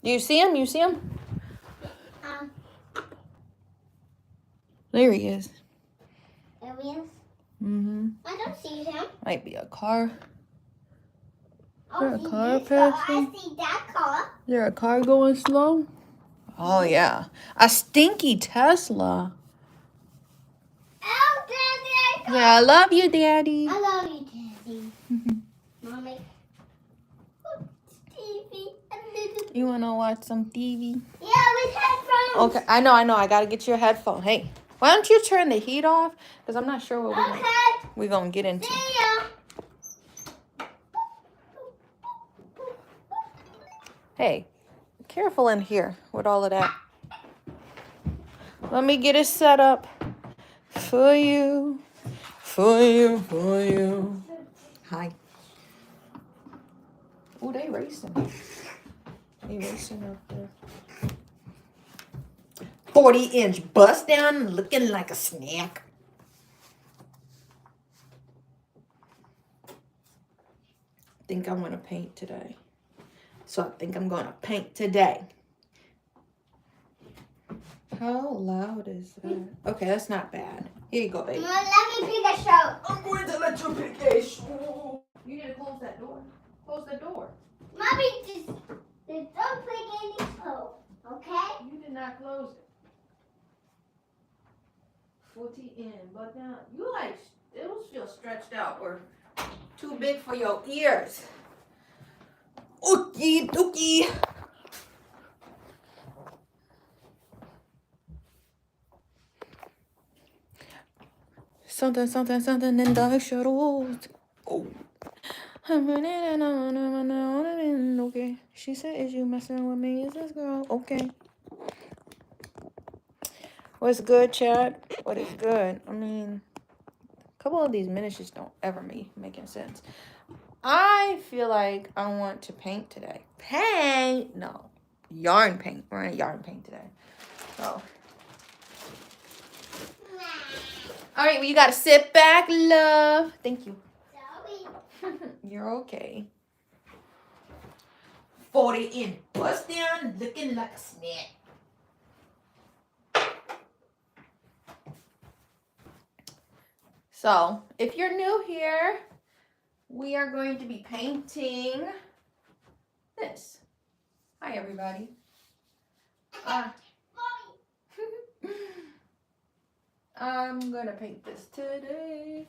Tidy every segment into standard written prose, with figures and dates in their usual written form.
Do you see him? You see him? There he is. There he is? Mm-hmm. I don't see him. Might be a car. Oh, Is there a car this car. passing? I see that car. Is there a car going slow? Oh, yeah. A stinky Tesla. Oh, Daddy, Yeah, I love you, Daddy. I love you, Daddy. Mommy. TV. You want to watch some TV? Yeah, with headphones. Okay, I know. I got to get you a headphone. Hey, why don't you turn the heat off? Because I'm not sure what we're going to get into. See ya. Hey, careful in here with all of that. Let me get it set up for you. For you. Hi. Oh, they racing. They racing up there. 40-inch bust down looking like a snack. I think I'm going to paint today. So I think I'm going to paint today. How loud is that? Okay, that's not bad. Here you go, baby. Mom, let me pick a show. I'm going to let you pick a shoe. You need to close that door. Close the door. Mommy, just don't pick any show, okay? You did not close it. 40 in, but now you like still feel stretched out or too big for your ears. Ookie dookie. Something in the shadows. Oh. Okay. She said, "Is you messing with me? Is this girl okay?" What's good, Chad? What is good? I mean, a couple of these miniatures don't ever making sense. I feel like I want to paint today. Paint? No. Yarn paint. We're going to yarn paint today. So. All right, well, you got to sit back, love. Thank you. Sorry. You're okay. 40 in bust down looking like a snack. So, if you're new here, we are going to be painting this. Hi, everybody. I'm going to paint this today.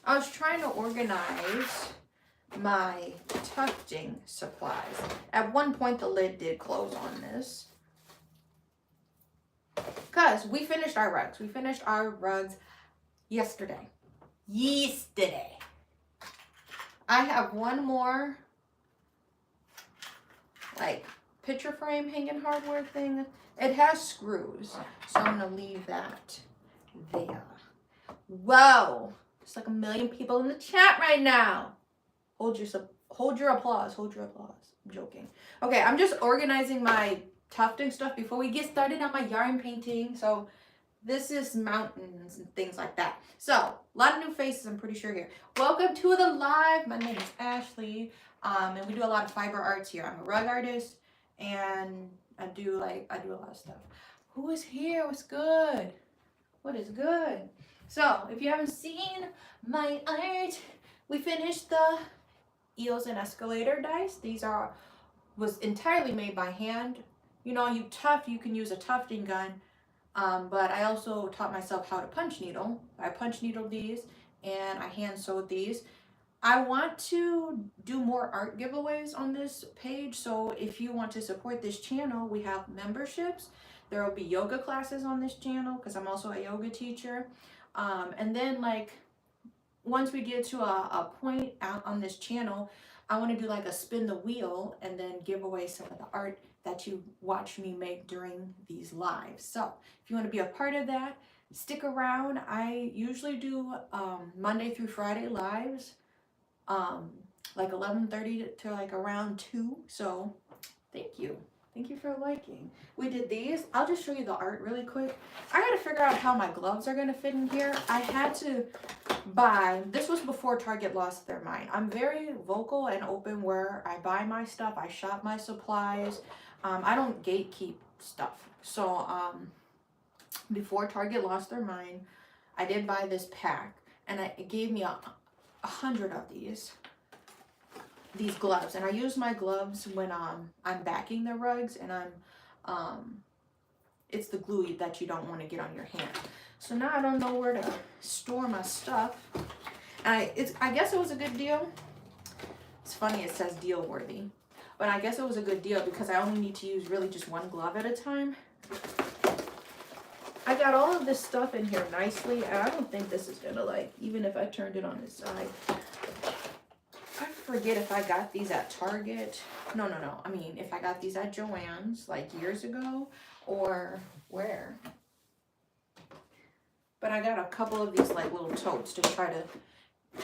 I was trying to organize my tufting supplies. At one point, the lid did close on this. Because we finished our rugs. We finished our rugs yesterday. I have one more, like, picture frame hanging hardware thing. It has screws, so I'm going to leave that there. Whoa. There's like 1 million people in the chat right now. Hold your applause. Hold your applause. I'm joking. Okay, I'm just organizing my tufting stuff before we get started on my yarn painting. So this is mountains and things like that. So a lot of new faces, I'm pretty sure here. Welcome to the live. My name is Ashlee, and we do a lot of fiber arts here. I'm a rug artist, and I do a lot of stuff. Who is here? What's good? What is good? So if you haven't seen my art, we finished the eels and escalator dice. These was entirely made by hand. You know, you can use a tufting gun, but I also taught myself how to punch needle. I punch needled these and I hand sewed these. I want to do more art giveaways on this page, so if you want to support this channel, we have memberships. There will be yoga classes on this channel because I'm also a yoga teacher. And then, like, once we get to a point out on this channel, I want to do like a spin the wheel and then give away some of the art that you watch me make during these lives. So if you want to be a part of that, stick around. I usually do Monday through Friday lives, like 11:30 to like around 2. So thank you. Thank you for liking. We did these. I'll just show you the art really quick. I got to figure out how my gloves are going to fit in here. I had to buy, this was before Target lost their mind. I'm very vocal and open where I buy my stuff. I shop my supplies. I don't gatekeep stuff. So before Target lost their mind, I did buy this pack, and it gave me 100 of these gloves. And I use my gloves when I'm backing the rugs, and it's the glue that you don't want to get on your hand. So now I don't know where to store my stuff. And I guess it was a good deal. It's funny, it says deal worthy, but I guess it was a good deal because I only need to use really just one glove at a time. I got all of this stuff in here nicely, and I don't think this is gonna, like, even if I turned it on its side. I forget if I got these at Target. No. I mean, if I got these at Joann's like years ago, or where. But I got a couple of these like little totes to try to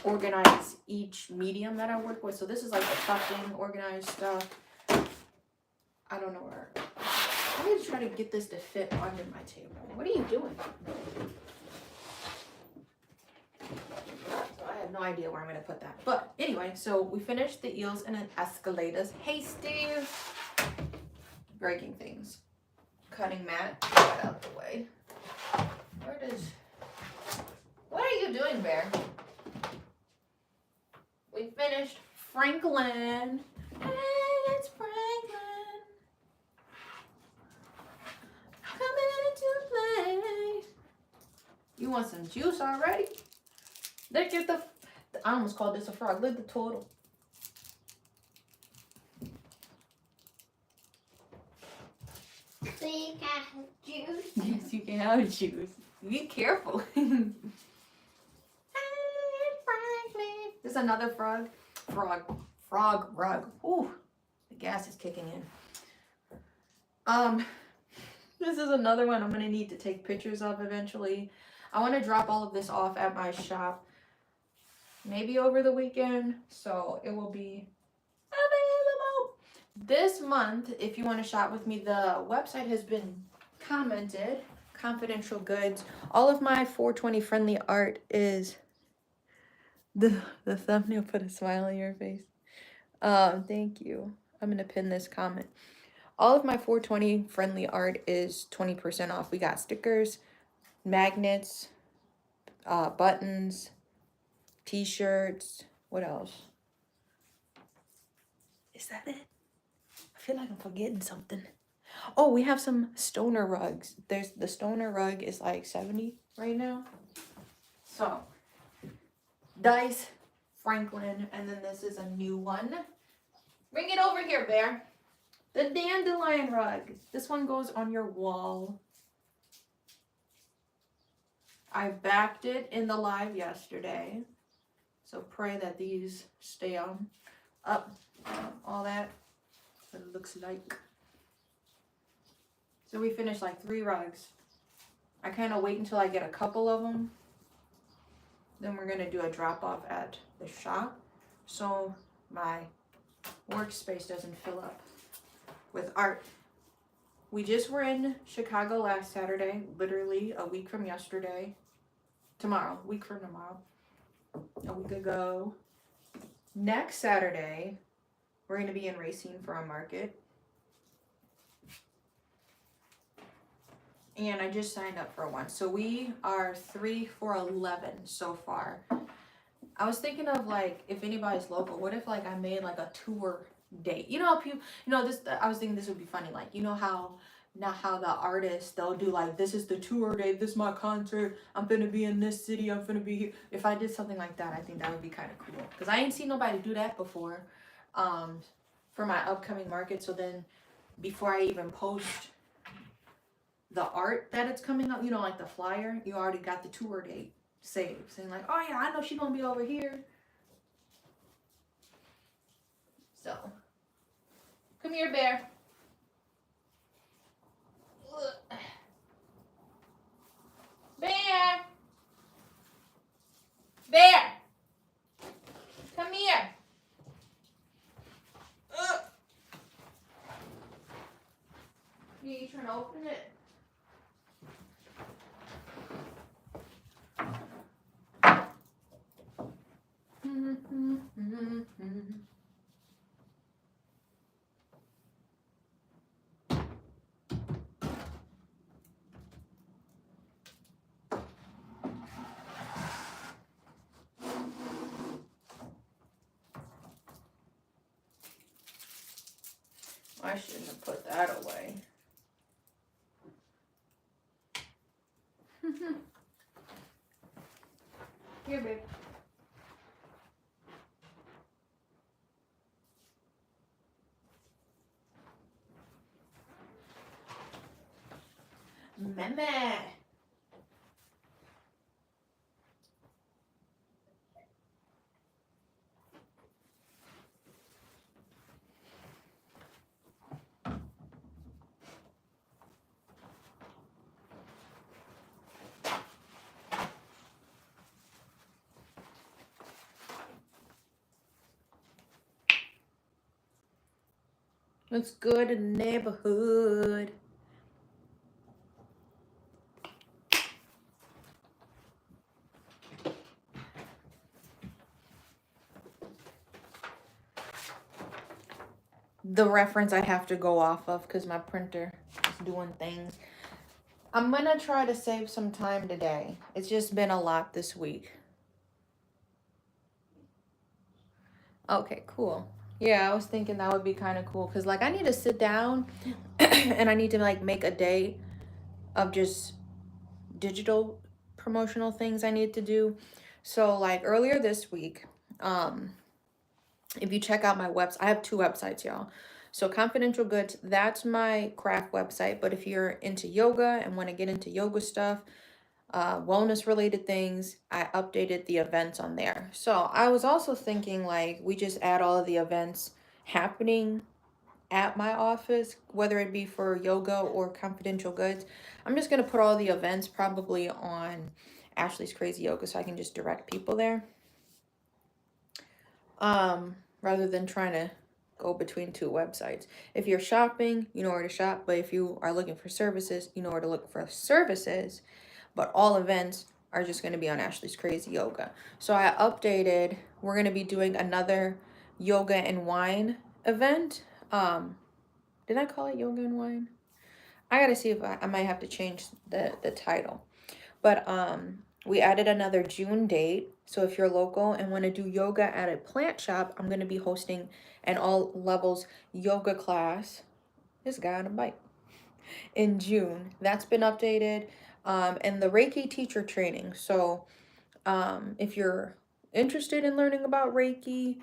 organize each medium that I work with. So this is like the stuffing, organized stuff. I don't know where. I'm gonna try to get this to fit under my table. What are you doing? So I have no idea where I'm gonna put that. But anyway, so we finished the eels and escalators. Hey, Steve. Breaking things. Cutting mat. Get that out of the way. What are you doing, Bear? We finished Franklin. Hey, it's Franklin. Coming into play. You want some juice already? Look at the, I almost called this a frog. Look at the turtle. So you can have juice? Yes, you can have juice. Be careful. There's another frog rug. Ooh, the gas is kicking in. This is another one I'm gonna need to take pictures of eventually. I want to drop all of this off at my shop, maybe over the weekend, so it will be available this month. If you want to shop with me, the website has been commented. Confidential goods. All of my 420 friendly art is the thumbnail put a smile on your face. Thank you. I'm gonna pin this comment. All of my 420 friendly art is 20% off. We got stickers, magnets, buttons, t-shirts. What else? Is that it? I feel like I'm forgetting something. Oh, we have some stoner rugs. There's the stoner rug is like 70 right now. So, Dice, Franklin, and then this is a new one. Bring it over here, Bear. The dandelion rug. This one goes on your wall. I backed it in the live yesterday. So pray that these stay on up. All that. What it looks like. So we finished like 3 rugs. I kind of wait until I get a couple of them. Then we're going to do a drop off at the shop, so my workspace doesn't fill up with art. We just were in Chicago last Saturday, literally a week from yesterday. Tomorrow, week from tomorrow. A week ago. Next Saturday, we're going to be in Racine for a market. And I just signed up for one. So we are 3 for 11 so far. I was thinking of like, if anybody's local, what if like I made like a tour date? You know how people, this, I was thinking this would be funny. Like, you know how, now how the artists, they'll do like, this is the tour date, this is my concert, I'm gonna be in this city, I'm gonna be here. If I did something like that, I think that would be kind of cool. Because I ain't seen nobody do that before for my upcoming market. So then before I even post the art that it's coming up, like the flyer, you already got the tour date saved, saying like, oh yeah, I know she's gonna be over here. So come here, Bear. Bear, come here. You trying to open it? I shouldn't have put that away. Here, babe. Mama. What's good in the neighborhood? The reference I have to go off of because my printer is doing things. I'm gonna try to save some time today. It's just been a lot this week. Okay, cool. Yeah, I was thinking that would be kind of cool because like I need to sit down and I need to like make a day of just digital promotional things I need to do. So like earlier this week, if you check out my website, I have 2 websites, y'all. So Confidential Goods, that's my craft website. But if you're into yoga and want to get into yoga stuff, wellness related things, I updated the events on there. So I was also thinking like we just add all of the events happening at my office, whether it be for yoga or Confidential Goods. I'm just going to put all the events probably on Ashlee's Crazy Yoga so I can just direct people there. Rather than trying to go between 2 websites. If you're shopping, you know where to shop, but if you are looking for services, you know where to look for services. But all events are just going to be on Ashlee's Crazy Yoga. So I updated, we're going to be doing another yoga and wine event. Did I call it yoga and wine? I got to see if I might have to change the title. But we added another June date. So if you're local and want to do yoga at a plant shop, I'm going to be hosting an all levels yoga class. This guy on a bike. In June. That's been updated. And the Reiki teacher training. So if you're interested in learning about Reiki,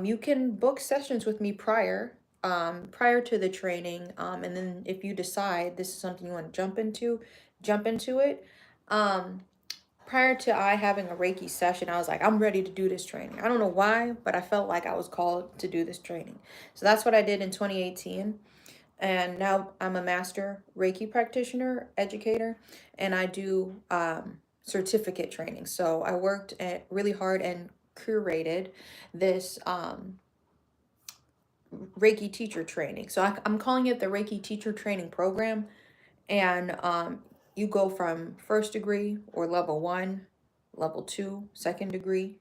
you can book sessions with me prior to the training. And then if you decide this is something you want to jump into it. Prior to I having a Reiki session, I was like, I'm ready to do this training. I don't know why, but I felt like I was called to do this training. So that's what I did in 2018. And now I'm a master Reiki practitioner, educator, and I do certificate training. So I worked really hard and curated this Reiki teacher training. So I'm calling it the Reiki teacher training program. And you go from 1st degree or level 1, level 2, 2nd degree,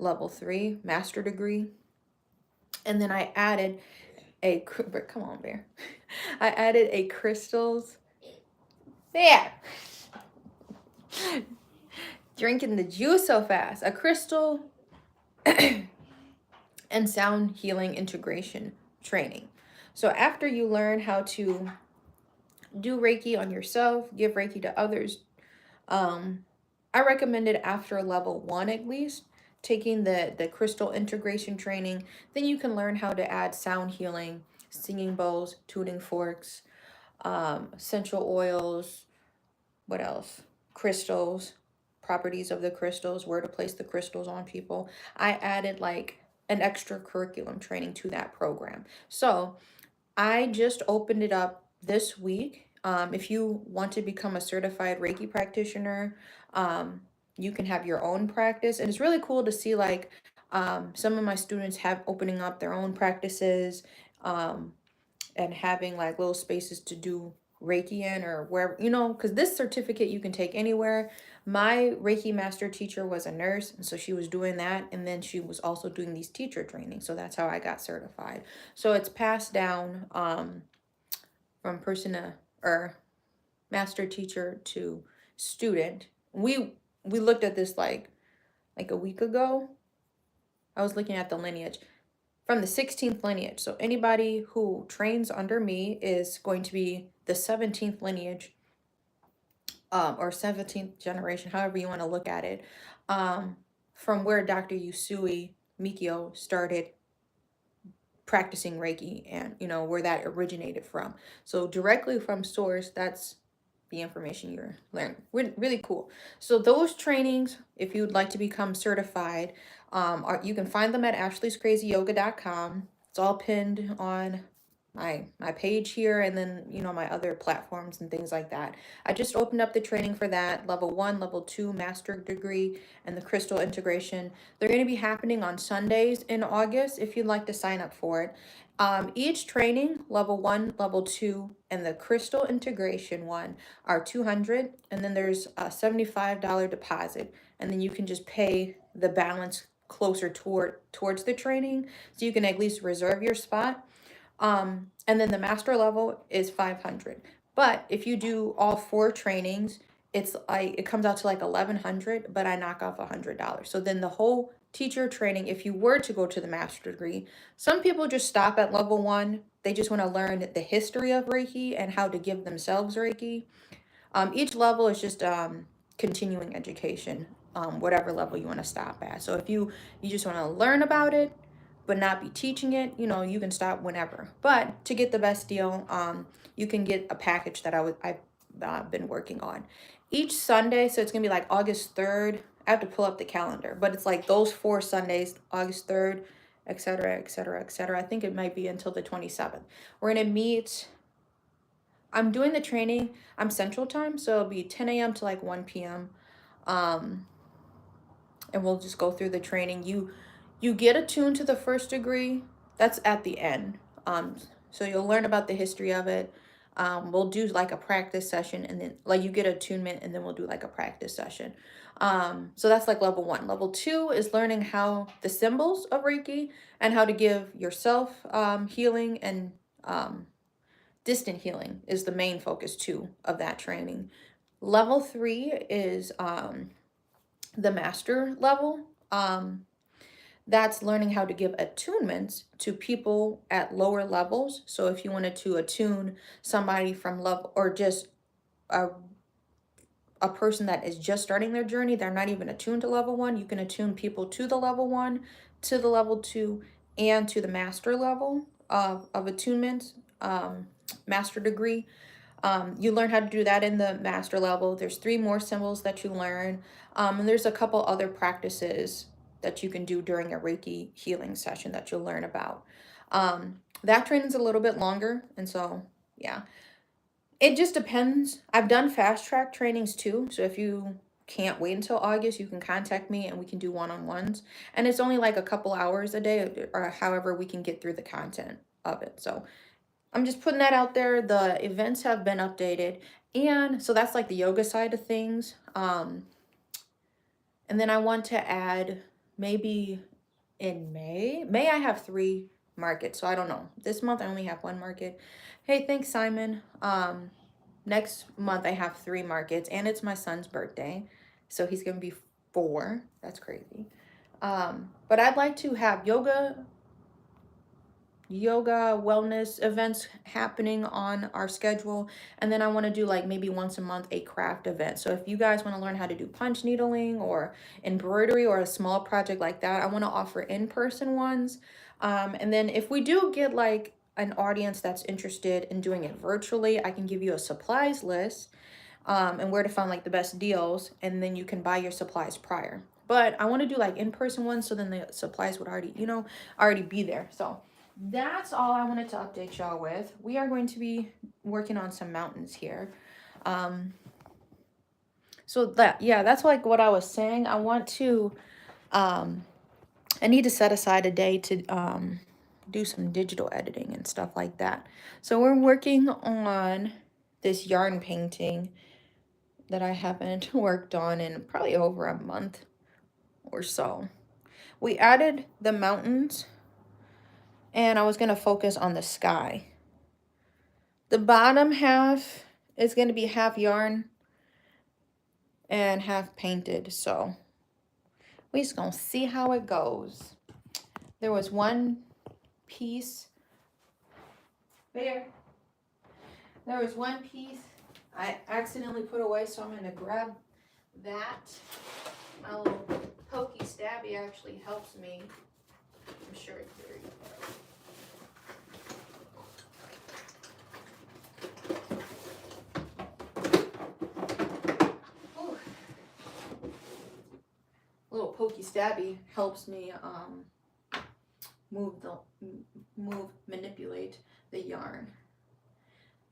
level 3, master degree. And then I added come on, Bear. I added a crystals. There. Drinking the juice so fast. A crystal and sound healing integration training. So after you learn how to do Reiki on yourself, give Reiki to others, I recommend it after level 1 at least, taking the crystal integration training. Then you can learn how to add sound healing, singing bowls, tuning forks, essential oils, what else? Crystals, properties of the crystals, where to place the crystals on people. I added like an extra curriculum training to that program. So I just opened it up this week. If you want to become a certified Reiki practitioner, you can have your own practice. And it's really cool to see like some of my students have opening up their own practices and having like little spaces to do Reiki in or wherever, because this certificate you can take anywhere. My Reiki master teacher was a nurse, and so she was doing that, and then she was also doing these teacher trainings. So that's how I got certified. So it's passed down from person to or master teacher to student. We looked at this like a week ago. I was looking at the lineage. from the 16th lineage. So anybody who trains under me is going to be the 17th lineage, or 17th generation, however you want to look at it, from where Dr. Yusui Mikio started practicing Reiki, and you know where that originated from. So directly from source, that's the information you're learning. Really cool. So those trainings, if you would like to become certified, you can find them at ashleyscrazyyoga.com. It's all pinned on my page here, and then you know my other platforms and things like that. I just opened up the training for that level 1, level 2 master degree, and the crystal integration. They're going to be happening on Sundays in August if you'd like to sign up for it. Each training, level 1, level 2, and the crystal integration one are $200, and then there's a $75 deposit, and then you can just pay the balance closer towards the training, so you can at least reserve your spot. And then the master level is 500. But if you do all 4 trainings, it's like it comes out to like 1,100, but I knock off $100. So then the whole teacher training, if you were to go to the master degree, some people just stop at level 1. They just want to learn the history of Reiki and how to give themselves Reiki. Each level is just continuing education, whatever level you want to stop at. So if you just want to learn about it, but not be teaching it, you know, you can stop whenever. But to get the best deal, you can get a package that I've been working on. Each Sunday, so it's going to be like August 3rd. I have to pull up the calendar, but it's like those 4 Sundays, August 3rd, etc., etc., etc. I think it might be until the 27th. We're going to meet. I'm doing the training. I'm Central Time, so it'll be 10 a.m. to like 1 p.m. And we'll just go through the training. You get attuned to the first degree. That's at the end. So you'll learn about the history of it. We'll do like a practice session, and then like you get attunement, and then we'll do like a practice session. So that's like level 1. Level 2 is learning how the symbols of Reiki and how to give yourself healing, and distant healing is the main focus too of that training. Level 3 is the master level. That's learning how to give attunements to people at lower levels. So if you wanted to attune somebody from level, or just a person that is just starting their journey, they're not even attuned to level 1, you can attune people to the level 1, to the level 2, and to the master level of attunement, master degree. You learn how to do that in the master level. There's 3 more symbols that you learn. And there's a couple other practices that you can do during a Reiki healing session that you'll learn about. That training's a little bit longer. And so, yeah, it just depends. I've done fast track trainings too. So if you can't wait until August, you can contact me and we can do one-on-ones. And it's only like a couple hours a day, or however we can get through the content of it. So I'm just putting that out there. The events have been updated. And so that's like the yoga side of things. And then I want to add maybe in May I have 3 markets. So I don't know. This month I only have 1 market. Hey, thanks, Simon. Next month I have 3 markets, and it's my son's birthday. So he's going to be 4. That's crazy. But I'd like to have yoga wellness events happening on our schedule, and then I want to do like maybe once a month a craft event. So if you guys want to learn how to do punch needling or embroidery or a small project like that, I want to offer in-person ones. And then if we do get like an audience that's interested in doing it virtually, I can give you a supplies list, and where to find like the best deals, and then you can buy your supplies prior. But I want to do like in-person ones, so then the supplies would already be there. So that's all I wanted to update y'all with. We are going to be working on some mountains here. So that's like what I was saying. I want to, I need to set aside a day to do some digital editing and stuff like that. So we're working on this yarn painting that I haven't worked on in probably over a month or so. We added the mountains, and I was going to focus on the sky. The bottom half is going to be half yarn and half painted. So we just going to see how it goes. There was one piece. There was one piece I accidentally put away, so I'm going to grab that. My little pokey stabby actually helps me. I'm sure it's very Ooh. Little pokey stabby helps me manipulate the yarn.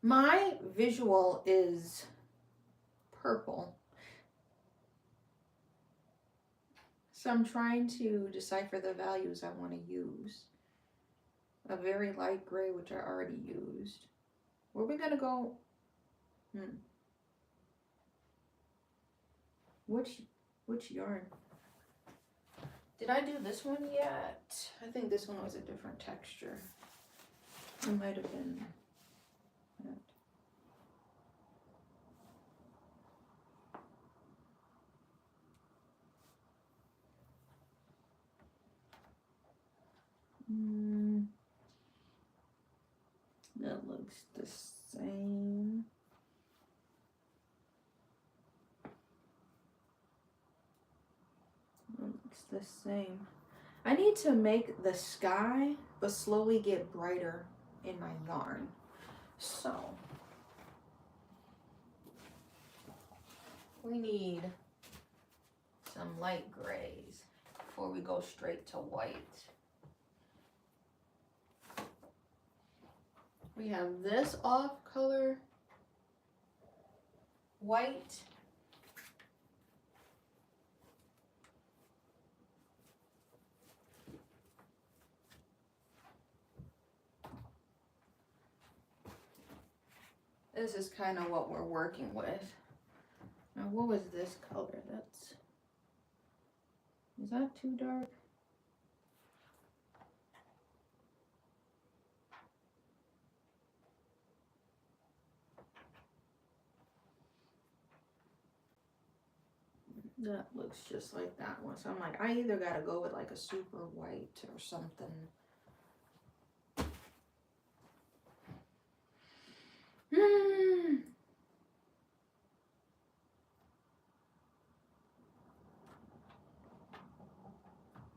My visual is purple, so I'm trying to decipher the values I want to use. A very light gray, which I already used. Where are we gonna go? Which yarn? Did I do this one yet? I think this one was a different texture. It might have been that. That looks the same. Looks the same. I need to make the sky, but slowly get brighter in my yarn. So we need some light grays before we go straight to white. We have this off color white. This is kind of what we're working with. Now, what was this color? Is that too dark? That looks just like that one. So I'm like, I either gotta go with like a super white or something.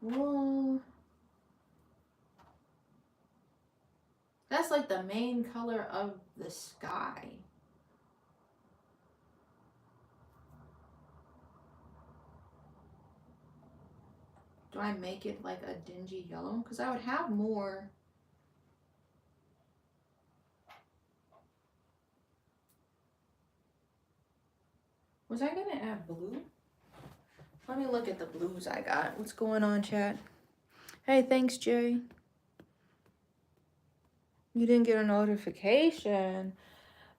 Well, that's like the main color of the sky. Do I make it like a dingy yellow? Because I would have more. Was I gonna add blue? Let me look at the blues I got. What's going on, chat? Hey, thanks, Jay. You didn't get a notification.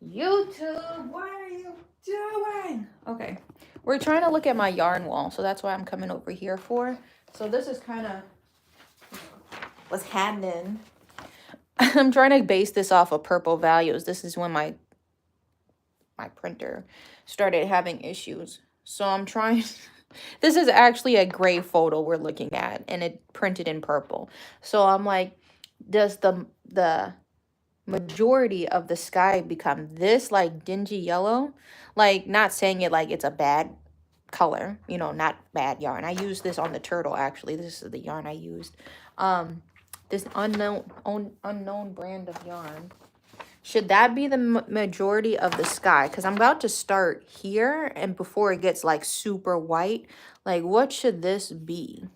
YouTube, what are you doing? Okay, we're trying to look at my yarn wall, so that's why I'm coming over here for. So this is kind of what's happening. I'm trying to base this off of purple values. This is when my printer started having issues. So I'm trying. This is actually a gray photo we're looking at, and it printed in purple. So I'm like, does the majority of the sky become this like dingy yellow? Like, not saying it like it's a bad color, you know, not bad yarn. I used this on the turtle, actually. This is the yarn I used. This unknown brand of yarn. Should that be the majority of the sky? Because I'm about to start here, and before it gets like super white, like what should this be?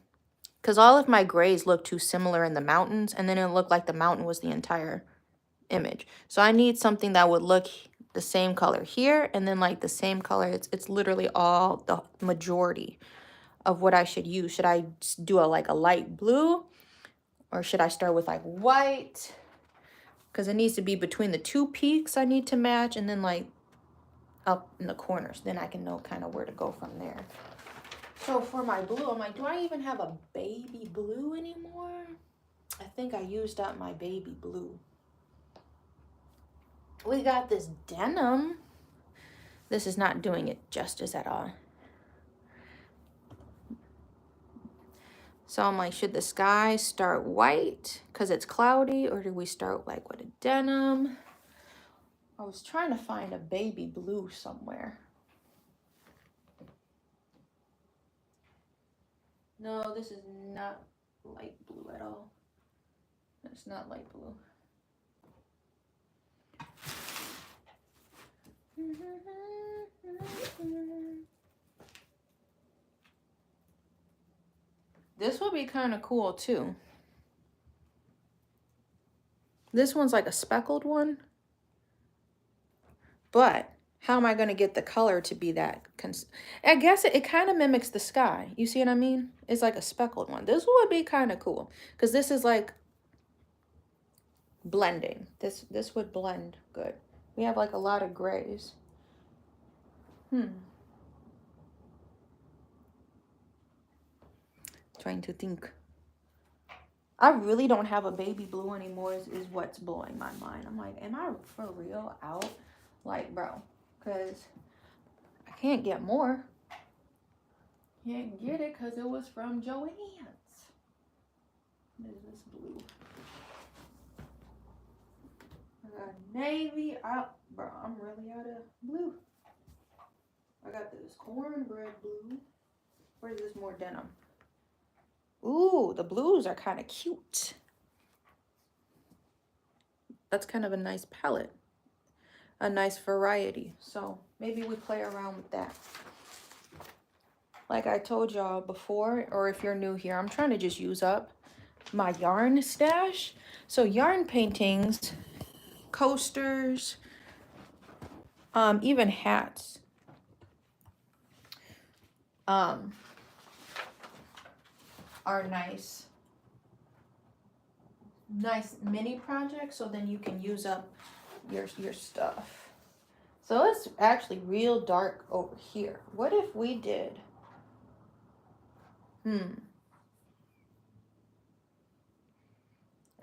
Because all of my grays look too similar in the mountains, and then it looked like the mountain was the entire image. So I need something that would look the same color here, and then like the same color. It's literally all the majority of what I should use. Should I do like a light blue, or should I start with like white? Because it needs to be between the two peaks I need to match, and then like up in the corners. Then I can know kind of where to go from there. So for my blue, I'm like, do I even have a baby blue anymore? I think I used up my baby blue. We got this denim. This is not doing it justice at all. So I'm like, should the sky start white? because it's cloudy, or do we start like with a denim? I was trying to find a baby blue somewhere. No, this is not light blue at all. It's not light blue. This would be kind of cool too. This one's like a speckled one. But how am I going to get the color to be that? I guess it kind of mimics the sky. You see what I mean? It's like a speckled one. This would be kind of cool because this is like blending. This would blend good. We have like a lot of grays. Trying to think. I really don't have a baby blue anymore is what's blowing my mind. I'm like, am I for real out? Like, bro, because I can't get more. Can't get it because it was from Joann's. What is this blue? I got navy out. Bro, I'm really out of blue. I got this cornbread blue. Where's this more denim? Ooh, the blues are kind of cute. That's kind of a nice palette. A nice variety. So maybe we play around with that. Like I told y'all before, or if you're new here, I'm trying to just use up my yarn stash. So yarn paintings, coasters, even hats. Are nice mini projects, so then you can use up your stuff. So it's actually real dark over here. What if we did I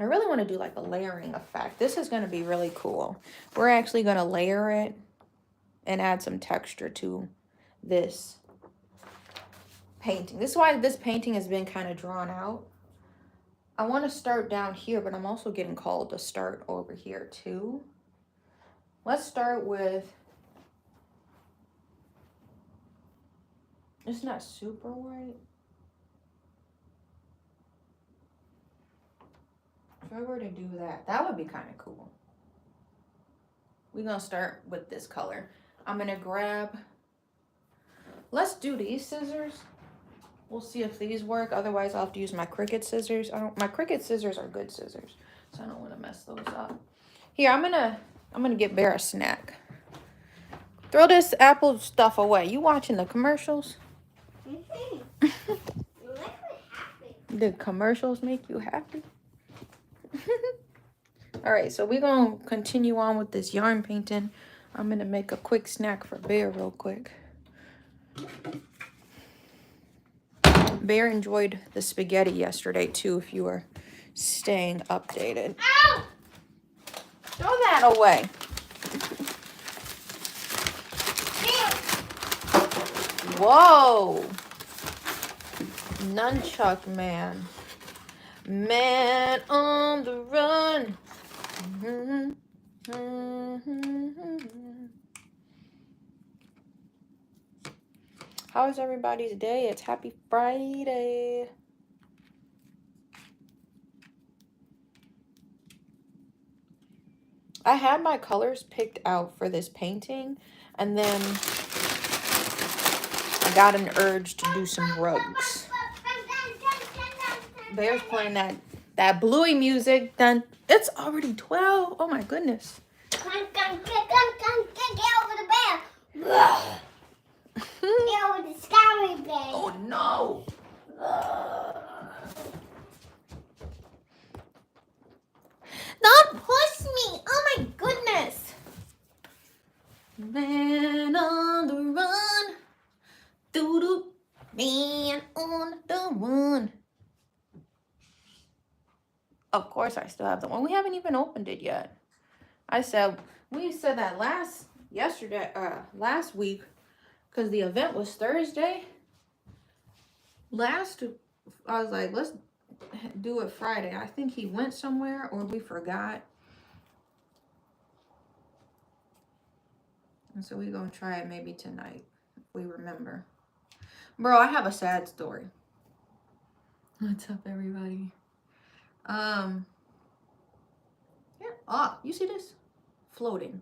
really want to do like a layering effect. This is going to be really cool. We're actually going to layer it and add some texture to this painting. This is why this painting has been kind of drawn out. I want to start down here, but I'm also getting called to start over here too. Let's start with, it's not super white. If I were to do that, that would be kind of cool. We're going to start with this color. I'm going to grab, let's do these scissors. We'll see if these work. Otherwise, I'll have to use my Cricut scissors. My Cricut scissors are good scissors, so I don't want to mess those up. Here, I'm gonna get Bear a snack. Throw this Apple stuff away. You watching the commercials? The commercials make you happy? All right, so we're gonna continue on with this yarn painting. I'm gonna make a quick snack for Bear real quick. Bear enjoyed the spaghetti yesterday too, if you were staying updated. Ow! Throw that away. Whoa. Nunchuck man. Man on the run. How is everybody's day? It's happy Friday. I had my colors picked out for this painting, and then I got an urge to do some rugs. Bear's playing that bluey music. Then it's already 12. Oh my goodness. Get over the bear. Get over the scary bear. Oh no. Don't push me. Oh my goodness. Man on the run. Doo-doo. Man on the run. Of course I still have the one. We haven't even opened it yet. We said that last week, because the event was Thursday. I was like, let's do it Friday. I think he went somewhere or we forgot. And so we're going to try it maybe tonight if we remember. Bro, I have a sad story. What's up, everybody? Yeah. Ah, you see this? Floating.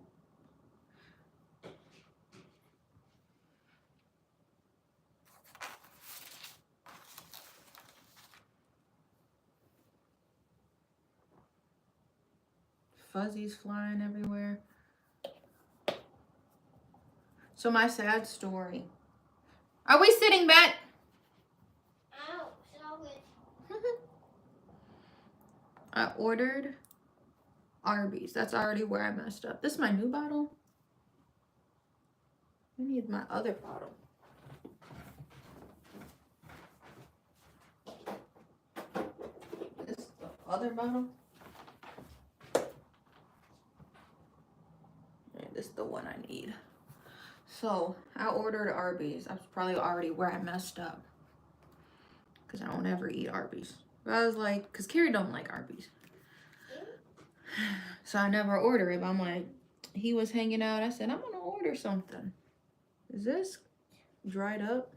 Fuzzies flying everywhere. So my sad story. Are we sitting back? Ow, so it. I ordered Arby's. That's already where I messed up. This is my new bottle. I need my other bottle. This is the other bottle. And this is the one I need. So I ordered Arby's. That's probably already where I messed up. Because I don't ever eat Arby's. But I was like, because Carrie don't like Arby's. So I never order it. But I'm like, he was hanging out. I said, I'm going to order something. Is this dried up?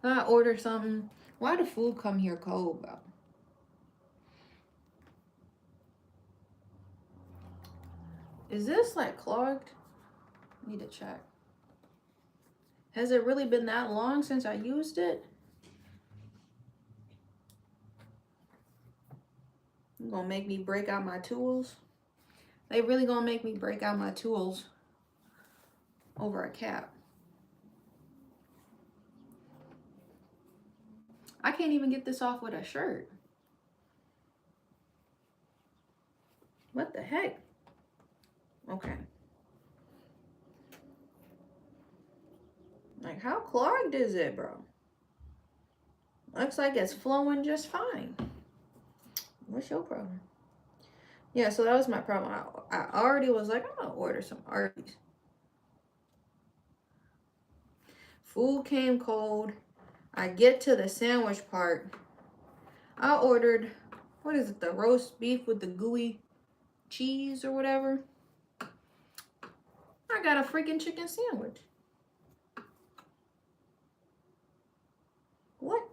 I ordered something. Why the food come here cold, bro? Is this like clogged? I need to check. Has it really been that long since I used it? You gonna make me break out my tools? They really gonna make me break out my tools over a cap. I can't even get this off with a shirt. What the heck? Okay. Like, how clogged is it, bro? Looks like it's flowing just fine. What's your problem? Yeah, so that was my problem. I already was like, I'm gonna order some Arby's. Food came cold. I get to the sandwich part. I ordered, what is it, the roast beef with the gooey cheese or whatever. I got a freaking chicken sandwich. What?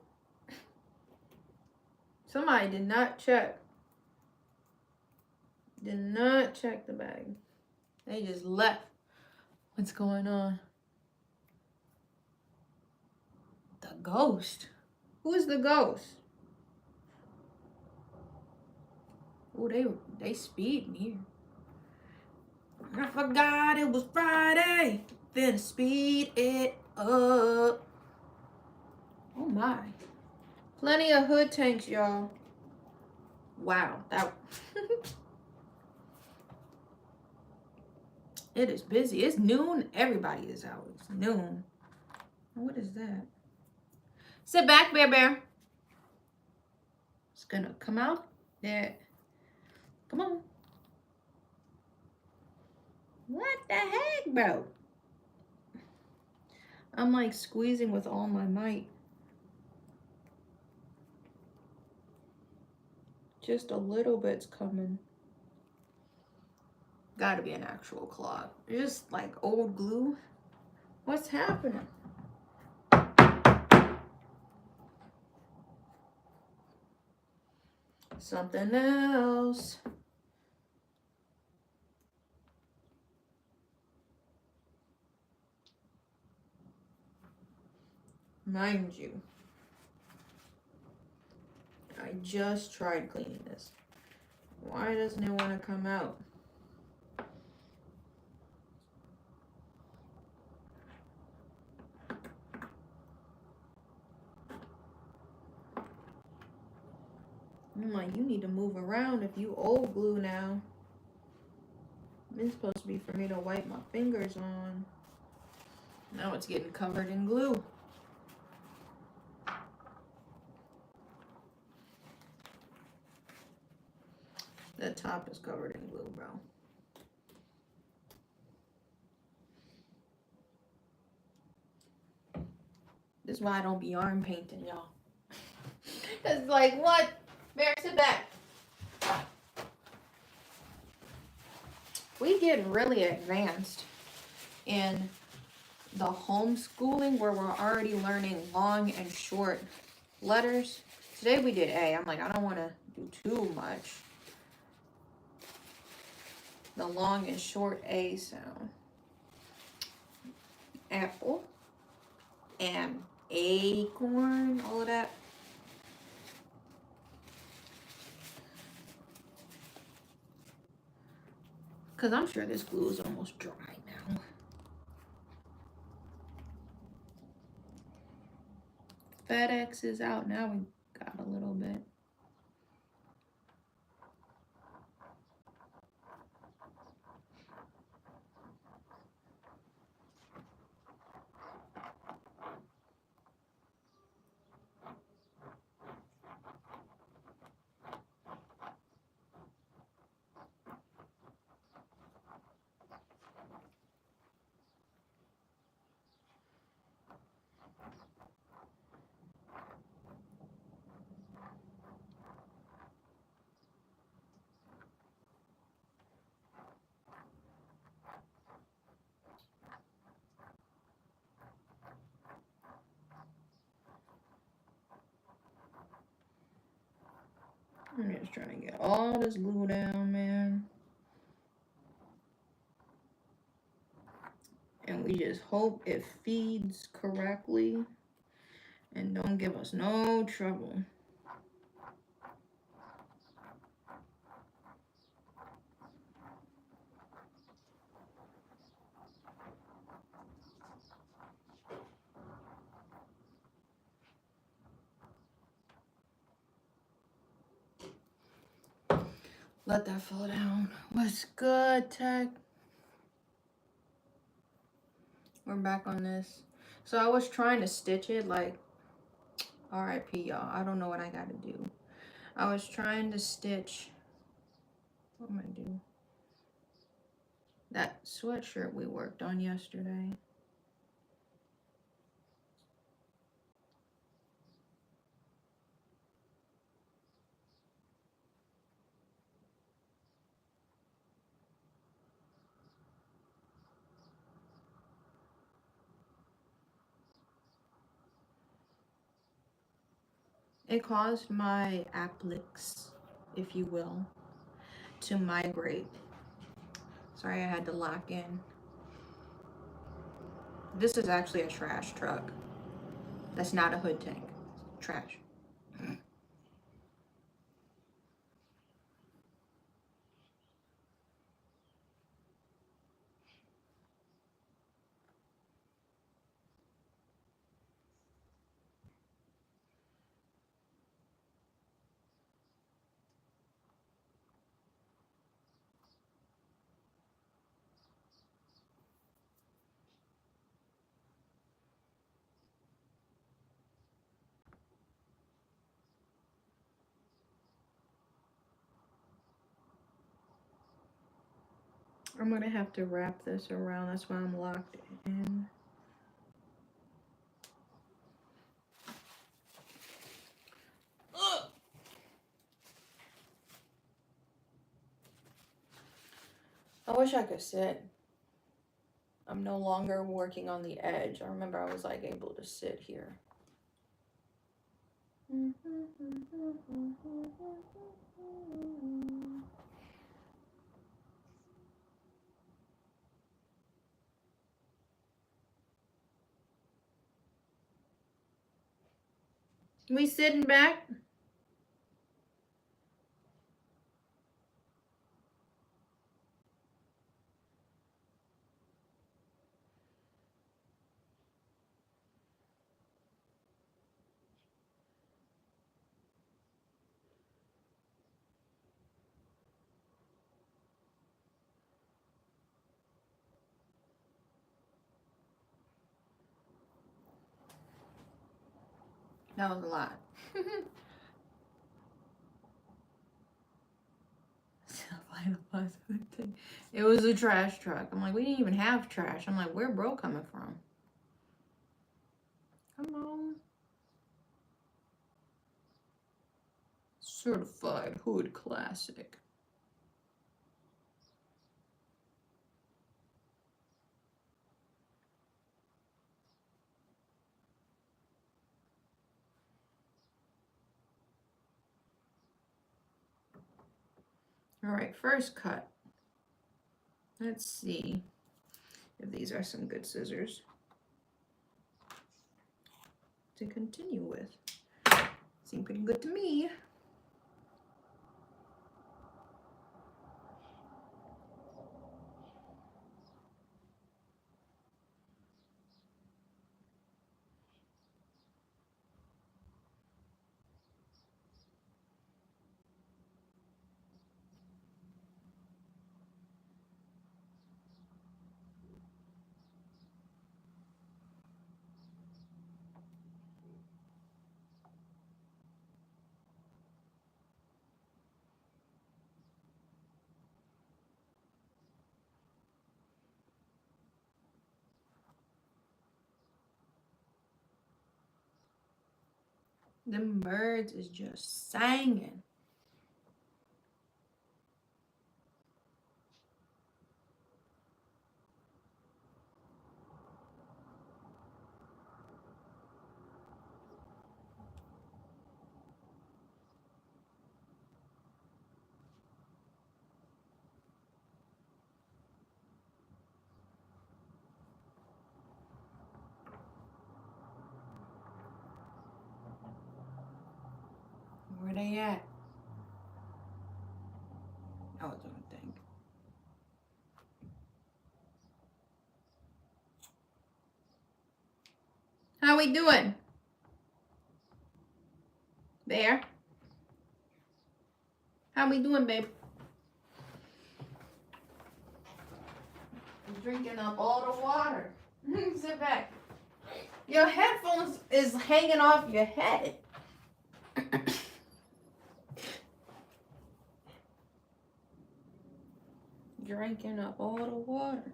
Somebody did not check. Did not check the bag. They just left. What's going on? The ghost. Who is the ghost? Oh, they speeding here. I forgot it was Friday. Finna speed it up. Oh my. Plenty of hood tanks, y'all. Wow. That it is busy. It's noon. Everybody is out. It's noon. What is that? Sit back, Bear Bear. It's gonna come out there. Come on. What the heck, bro? I'm like squeezing with all my might. Just a little bit's coming. Gotta be an actual clog. Just like old glue. What's happening? Something else. Mind you, I just tried cleaning this. Why doesn't it want to come out? I'm like, you need to move around if you old glue now. It's supposed to be for me to wipe my fingers on. Now it's getting covered in glue. The top is covered in glue, bro. This is why I don't be arm painting, y'all. Cause like what? Bear, sit back. We get really advanced in the homeschooling where we're already learning long and short letters. Today we did A. I'm like, I don't want to do too much. The long and short A sound. Apple and acorn, all of that. Because I'm sure this glue is almost dry now. FedEx is out now. We got a little bit. I'm just trying to get all this glue down, man. And we just hope it feeds correctly and don't give us no trouble. Let that fall down. What's good, Tech? We're back on this. So I was trying to stitch it like, RIP y'all. I don't know what I gotta do. I was trying to stitch, what am I do? That sweatshirt we worked on yesterday. It caused my appliques, if you will, to migrate. Sorry, I had to lock in. This is actually a trash truck. That's not a hood tank. Trash. I'm gonna have to wrap this around. That's why I'm locked in. Ugh. I wish I could sit. I'm no longer working on the edge. I remember I was like able to sit here. We sitting back? That was a lot. It was a trash truck. I'm like, we didn't even have trash. I'm like, where bro coming from? Come on. Certified Hood Classic. All right, first cut. Let's see if these are some good scissors to continue with. Seem pretty good to me. Them birds is just singing. Where they at? I was gonna think. How we doing? There. How we doing, babe? I'm drinking up all the water. Sit back. Your headphones is hanging off your head. Drinking up all the water.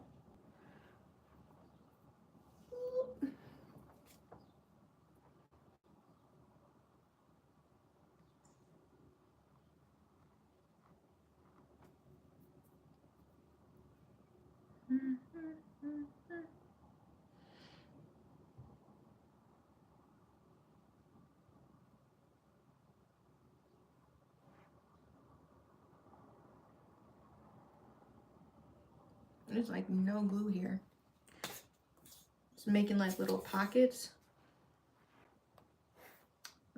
There's like no glue here. It's making like little pockets.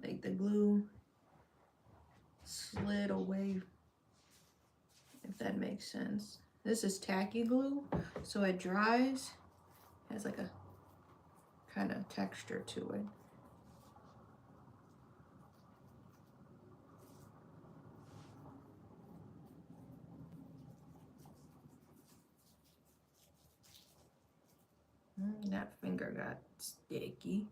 Like the glue slid away, if that makes sense. This is tacky glue, so it dries. It has like a kind of texture to it. That finger got sticky.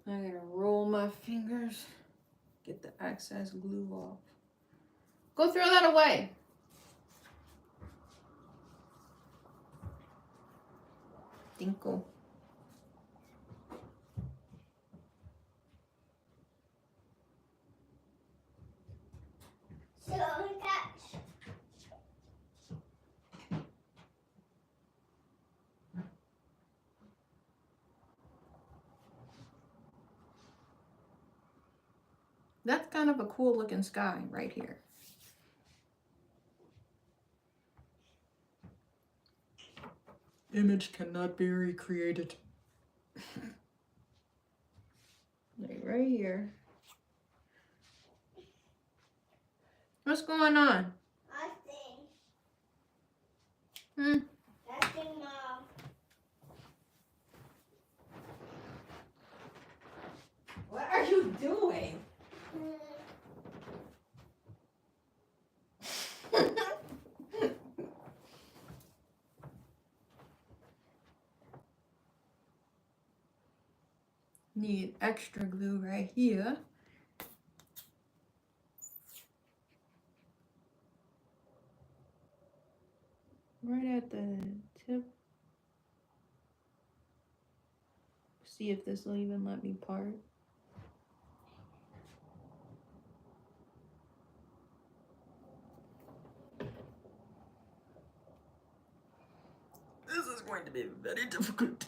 I gotta roll my fingers, get the excess glue off. Go throw that away. Tinkle. So catch. That's kind of a cool looking sky right here. Image cannot be recreated. Like right here. What's going on? Nothing. Hmm? Nothing, Mom. What are you doing? Need extra glue right here. Right at the tip See if this will even let me part. This is going to be very difficult.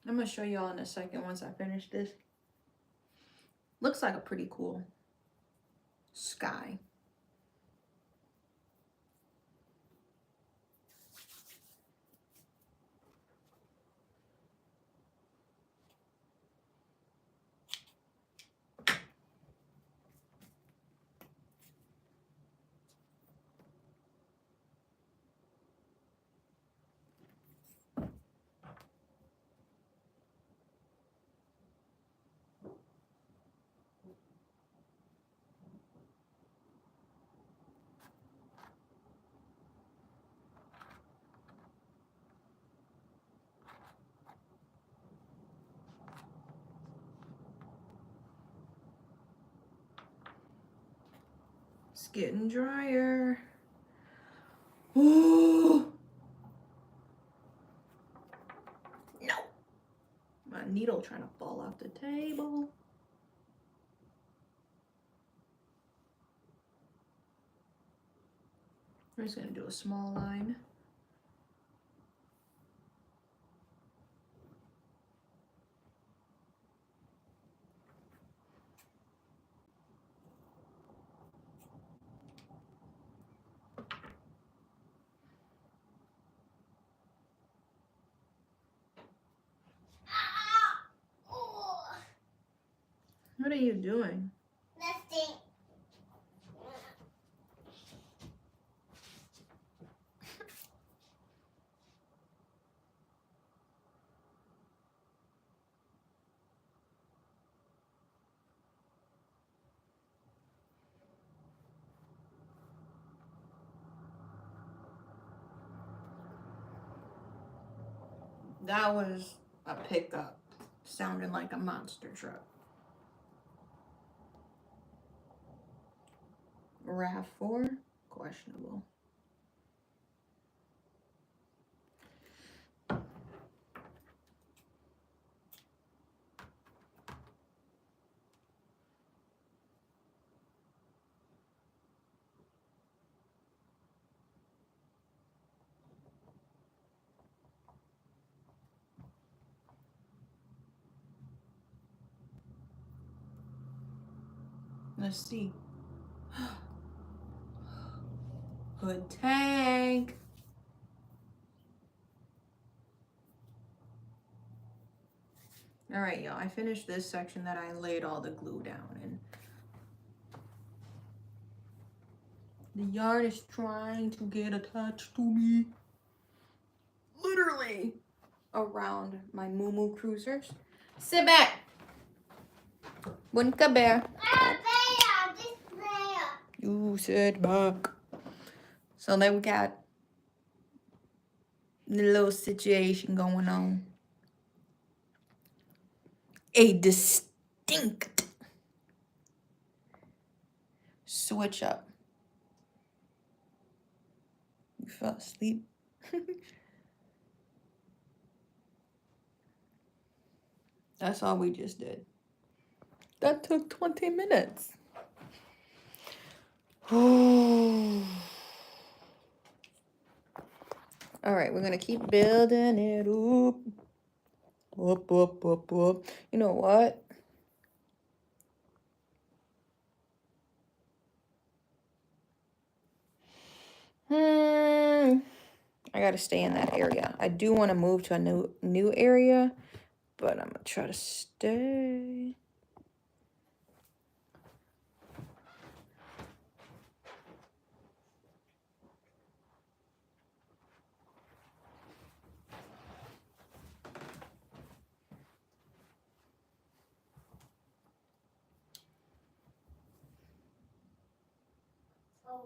I'm gonna show y'all in a second once I finish this. Looks like a pretty cool sky. It's getting drier. Ooh. No. My needle trying to fall off the table. I'm just gonna do a small line. What are you doing? Nothing. That was a pickup. Sounding like a monster truck. RAV4? Questionable. Let's see. Hood tank. All right, y'all. I finished this section that I laid all the glue down in. The yarn is trying to get attached to me. Literally around my Moo Moo Cruisers. Sit back. Bunka bear. You sit back. So then we got the little situation going on. A distinct switch up. You fell asleep. That's all we just did. That took 20 minutes. All right, we're gonna keep building it up. Up. You know what? I gotta stay in that area. I do want to move to a new area, but I'm gonna try to stay. Oh.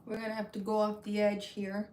We're gonna have to go off the edge here.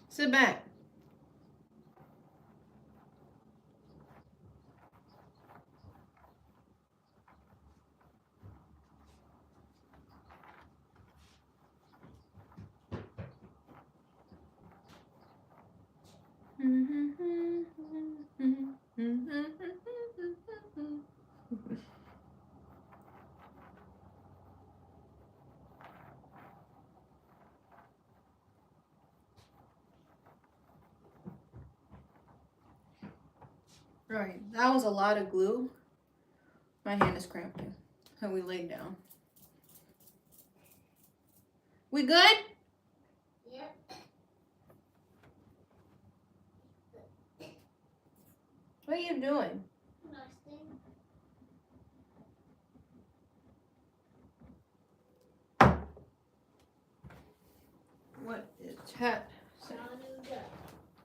Sit back. Right, that was a lot of glue. My hand is cramping. So we laid down. We good? Yep. What are you doing? Nothing. What is that? Sanuda.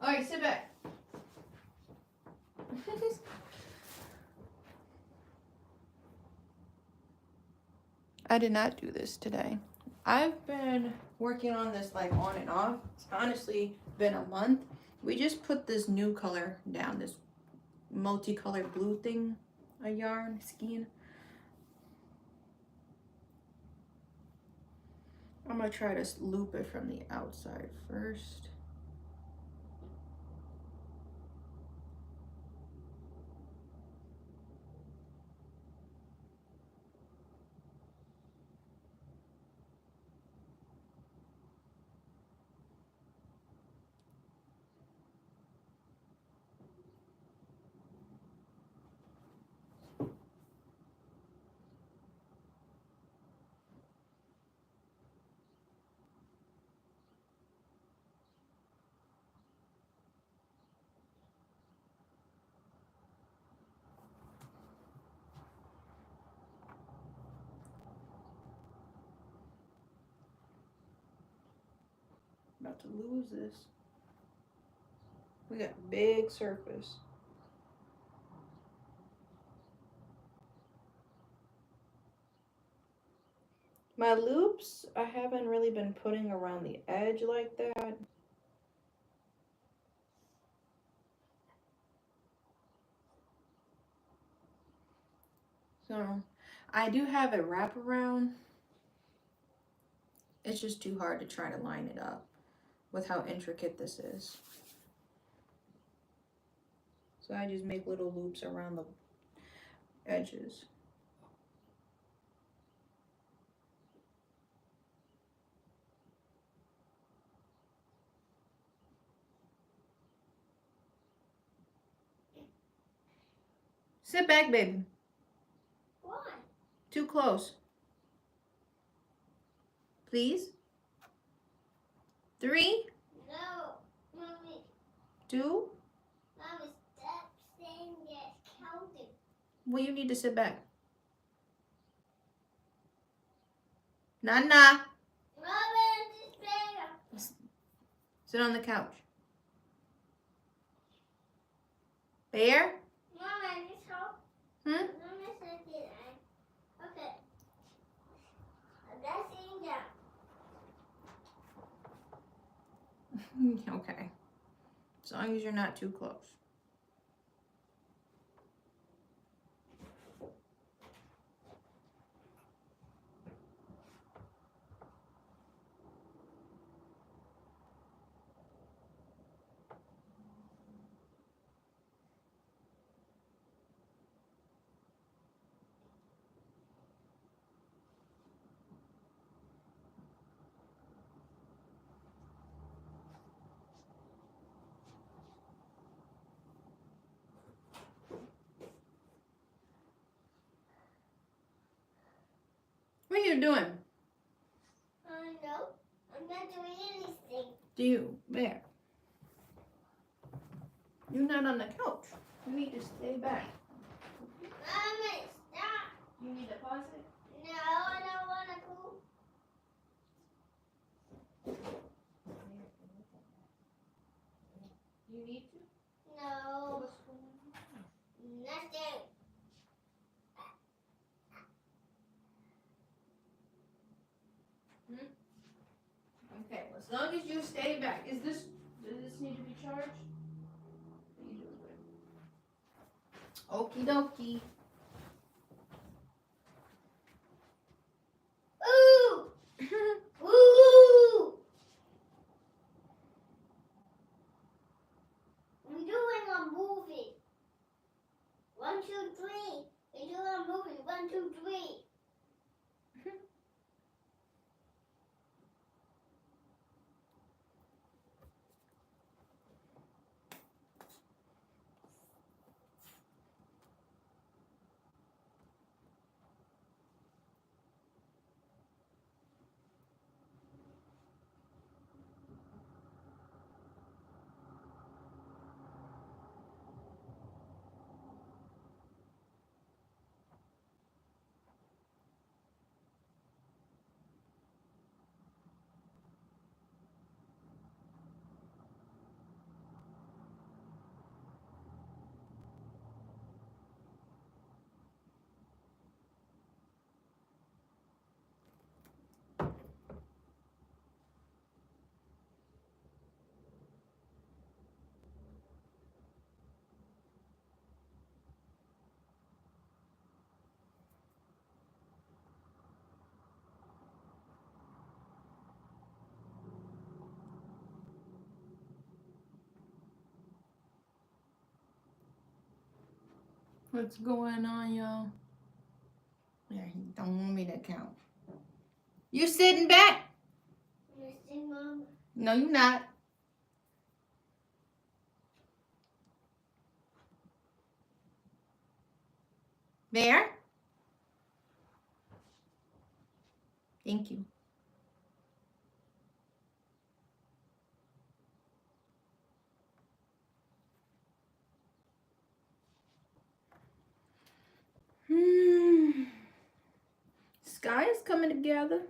Alright, sit back. I did not do this today. I've been working on this like on and off. It's honestly been a month. We just put this new color down, this multicolored blue thing, a yarn skein. I'm gonna try to loop it from the outside first. About to lose this. We got big surface. My loops, I haven't really been putting around the edge like that. So, I do have a wraparound. It's just too hard to try to line it up with how intricate this is. So I just make little loops around the edges. Sit back, baby. Why? Too close. Please. 3, No, Mommy. 2. Mommy, stop saying that counting. Well, you need to sit back. Nana. Mommy, just better. Sit on the couch. Bear? Mommy, just help. Hmm? Mommy said that. Okay. That's sitting down. Okay. As long as you're not too close. What are you doing? No, I'm not doing anything. Do you? Bear? You're not on the couch. You need to stay back. Mommy, stop. You need to pause it? No, I don't want to poop. You need to? No, What's going on? nothing. Okay, well, as long as you stay back. Does this need to be charged? You do it. Okie dokie. Ooh! Ooh! We're doing a movie. 1, 2, 3. We're doing a movie. 1, 2, 3. What's going on, y'all? Yeah, he don't want me to count. You sitting back? Listen, Mom. No, you're not. There? Thank you. Sky is coming together.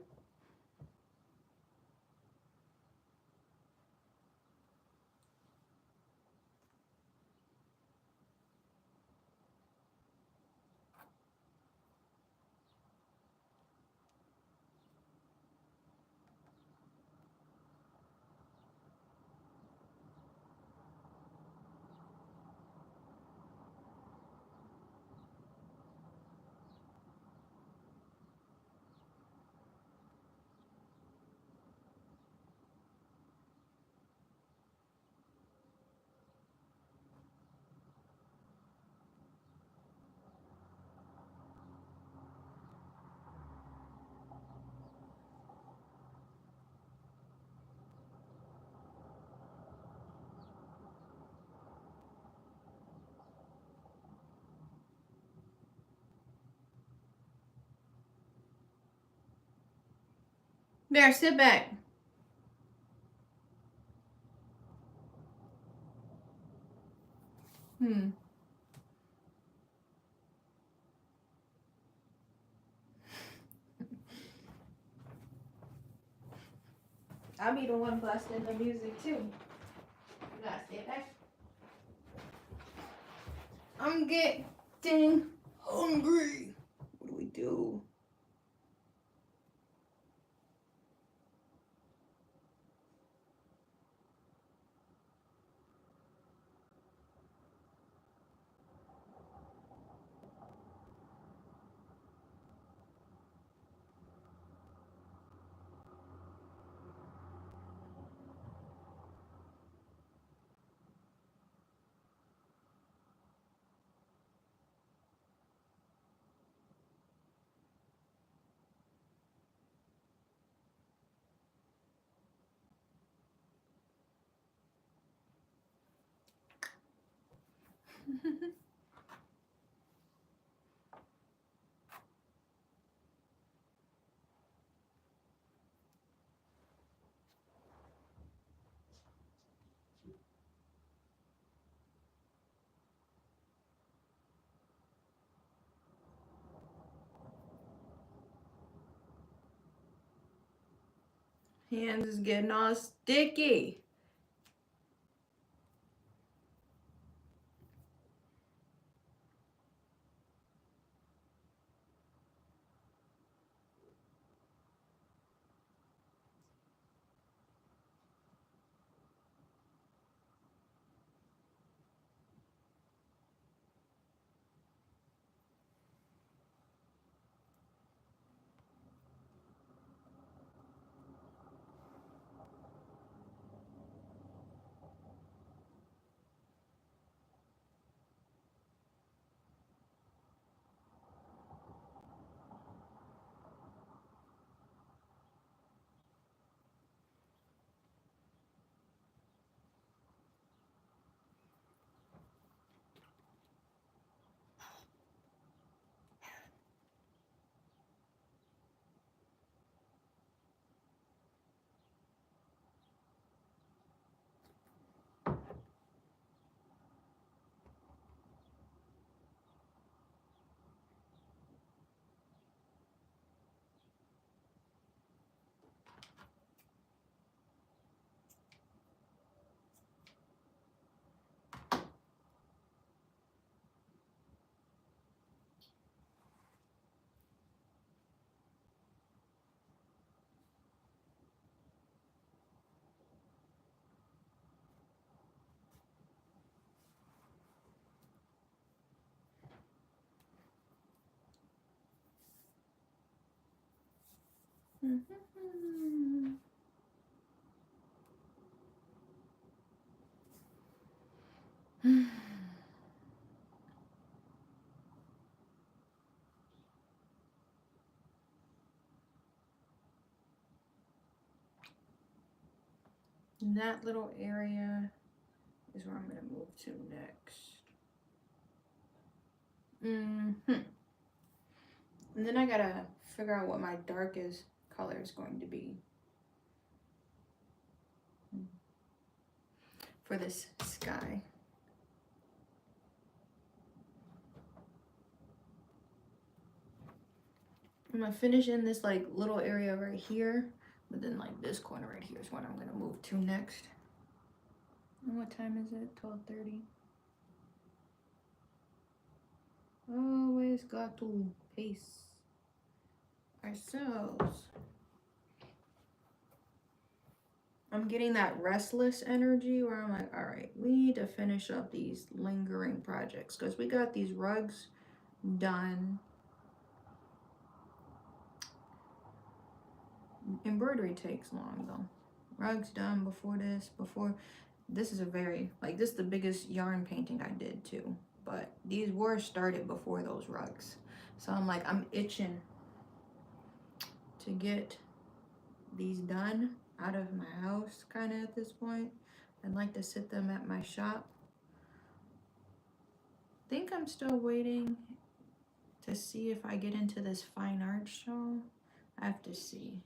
There, sit back. I'll be the one blasting the music too. You gotta stay back. I'm getting hungry. What do we do? Hands is getting all sticky. That little area is where I'm going to move to next. And then I gotta figure out what my darkest color is going to be for this sky. I'm gonna finish in this like little area right here, but then like this corner right here is what I'm gonna move to next. And what time is it? 12:30. Always got to pace ourselves. I'm getting that restless energy where I'm like, all right, we need to finish up these lingering projects because we got these rugs done. Embroidery takes long though. Rugs done before this is a very, like, this is the biggest yarn painting I did too. But these were started before those rugs. So I'm like, I'm itching to get these done out of my house kind of at this point. I'd like to sit them at my shop. I think I'm still waiting to see if I get into this fine art show. I have to see.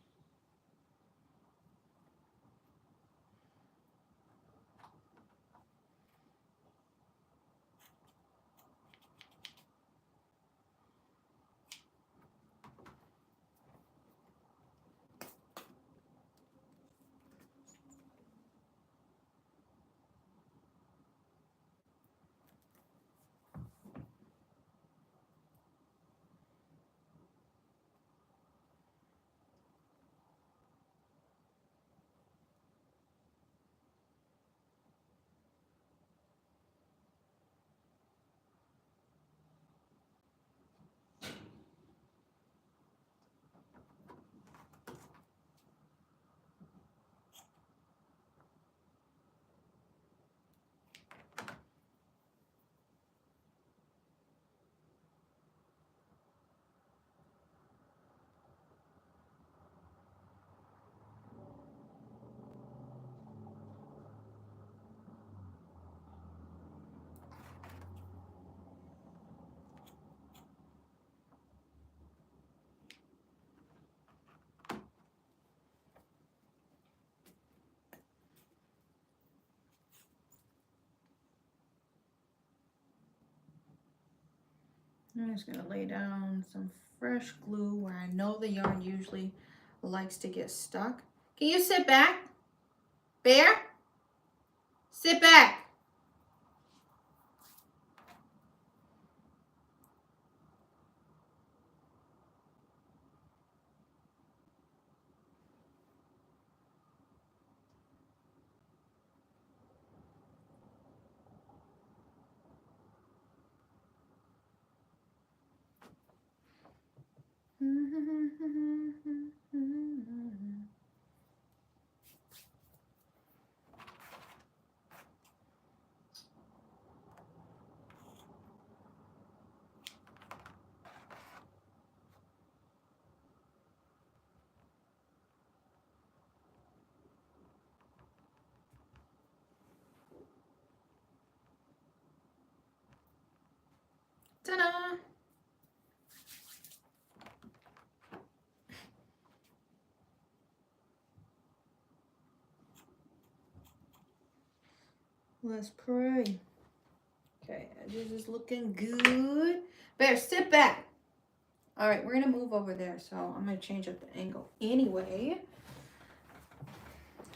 I'm just gonna lay down some fresh glue where I know the yarn usually likes to get stuck. Can you sit back? Bear? Sit back. Ta-da! Let's pray. Okay, edges is looking good. Bear, sit back. All right, we're gonna move over there, so I'm gonna change up the angle anyway.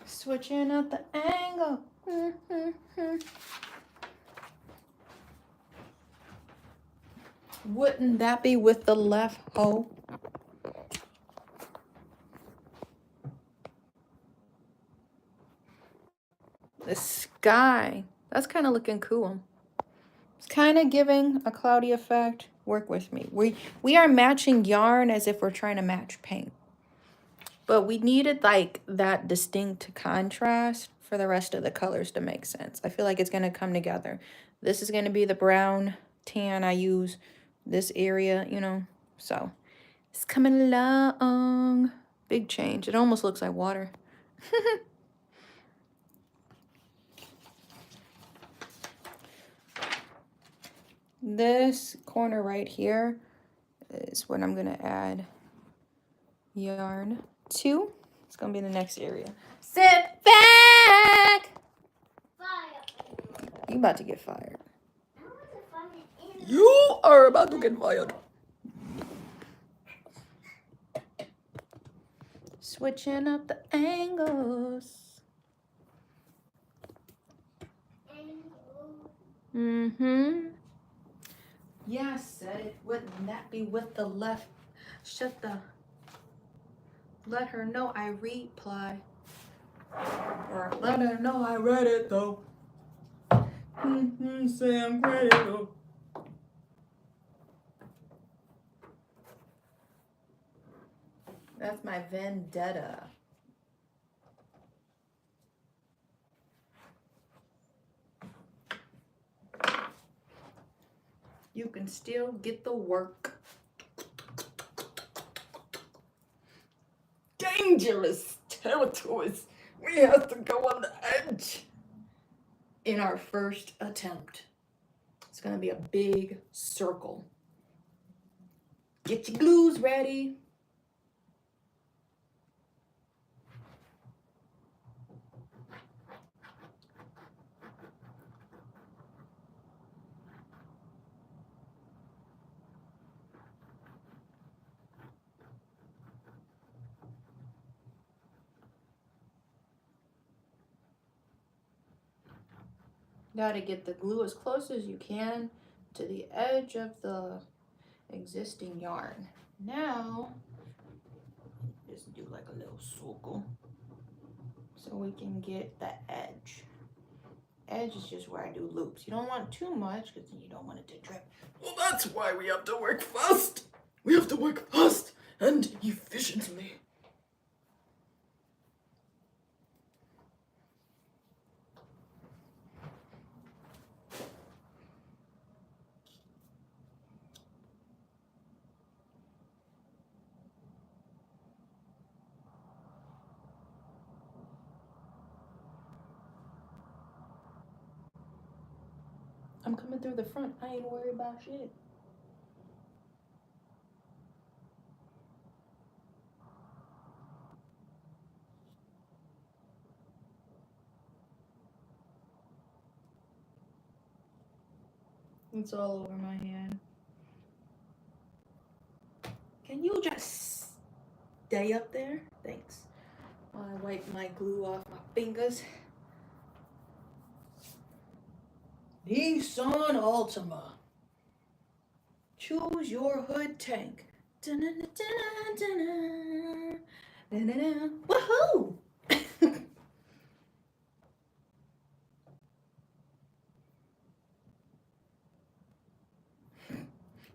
Switching up the angle. Wouldn't that be with the left hoe? The sky. That's kind of looking cool. It's kind of giving a cloudy effect. Work with me. We are matching yarn as if we're trying to match paint. But we needed like that distinct contrast for the rest of the colors to make sense. I feel like it's going to come together. This is going to be the brown tan I use this area, you know. So it's coming along. Big change. It almost looks like water. This corner right here is what I'm going to add yarn to. It's going to be the next area. Sit back! Fire. You about to get fired. I want to find it in. You are about to get fired. Switching up the angles. Mm-hmm. Yeah, I said it. Wouldn't that be with the left? Shut the... Let her know I reply. Or let her know I read it though. Say I'm ready though. That's my vendetta. You can still get the work. Dangerous territories. We have to go on the edge in our first attempt. It's gonna be a big circle. Get your glues ready. Gotta get the glue as close as you can to the edge of the existing yarn. Now, just do like a little circle so we can get the edge. Edge is just where I do loops. You don't want too much because then you don't want it to drip. Well, that's why we have to work fast. We have to work fast and efficiently. I'm coming through the front. I ain't worried about shit. It's all over my hand. Can you just stay up there? Thanks. While I wipe my glue off my fingers. Nissan Altima. Choose your hood tank. Woohoo!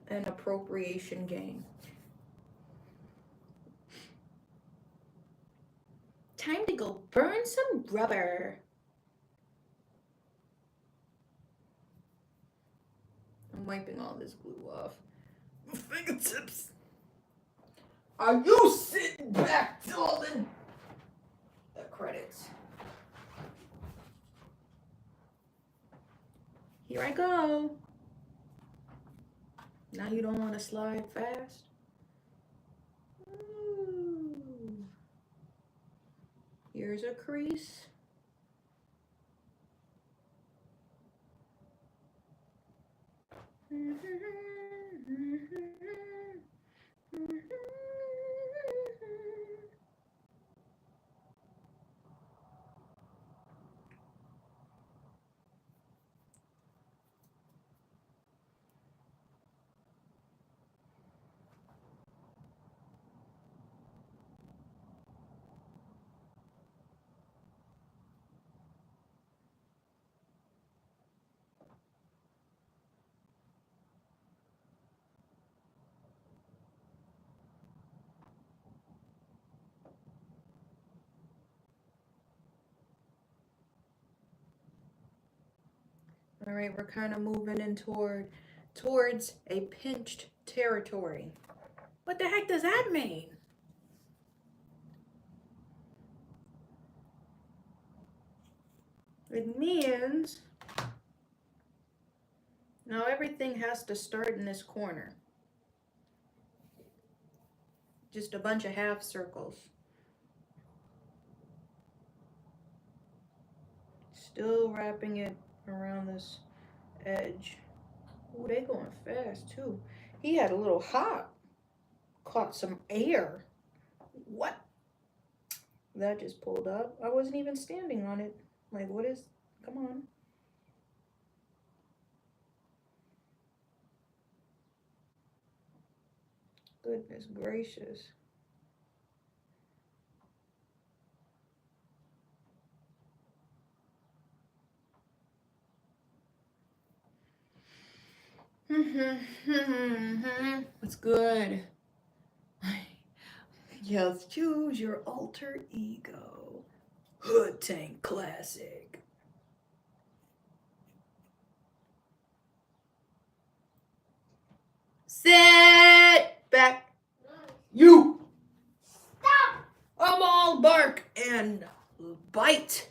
An appropriation game. Time to go burn some rubber. I'm wiping all this glue off. My fingertips. Are you sitting back, darling? The credits. Here I go. Now you don't want to slide fast? Ooh. Here's a crease. All right, we're kind of moving in towards a pinched territory. What the heck does that mean? It means now everything has to start in this corner. Just a bunch of half circles. Still wrapping it around this edge. Ooh, they going fast too. He had a little hop. Caught some air. What? That just pulled up. I wasn't even standing on it. Like, what is, come on. Goodness gracious. What's good? Yes, choose your alter ego. Hood Tank Classic. Sit back. You. Stop. I'm all bark and bite.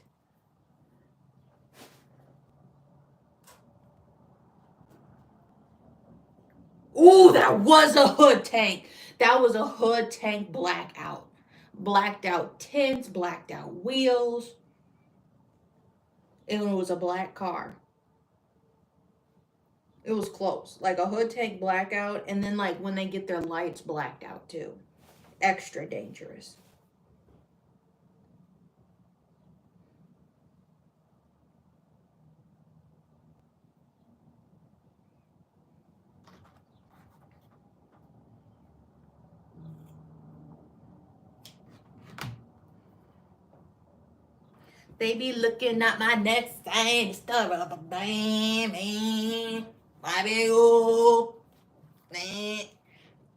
Ooh, that was a hood tank. That was a hood tank blackout. Blacked out tints, blacked out wheels. And it was a black car. It was close. Like a hood tank blackout, and then like when they get their lights blacked out too. Extra dangerous. They be looking at my next thing, stuff up a bam, man. My big old man.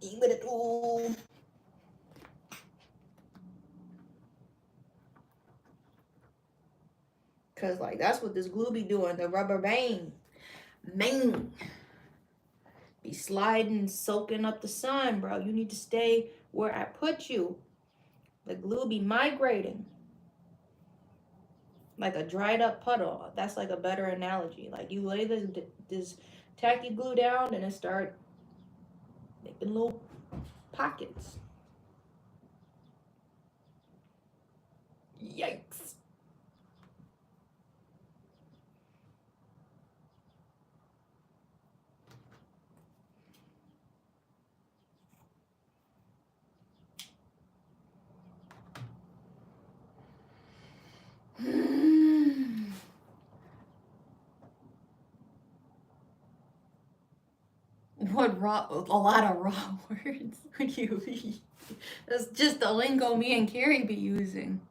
Eat with it all. Cause like that's what this glue be doing, the rubber band. Man. Be sliding, soaking up the sun, bro. You need to stay where I put you. The glue be migrating. Like a dried up puddle. That's like a better analogy. Like you lay this tacky glue down and it start making little pockets. Yikes. What raw? A lot of raw words. Would you? That's just the lingo me and Carrie be using.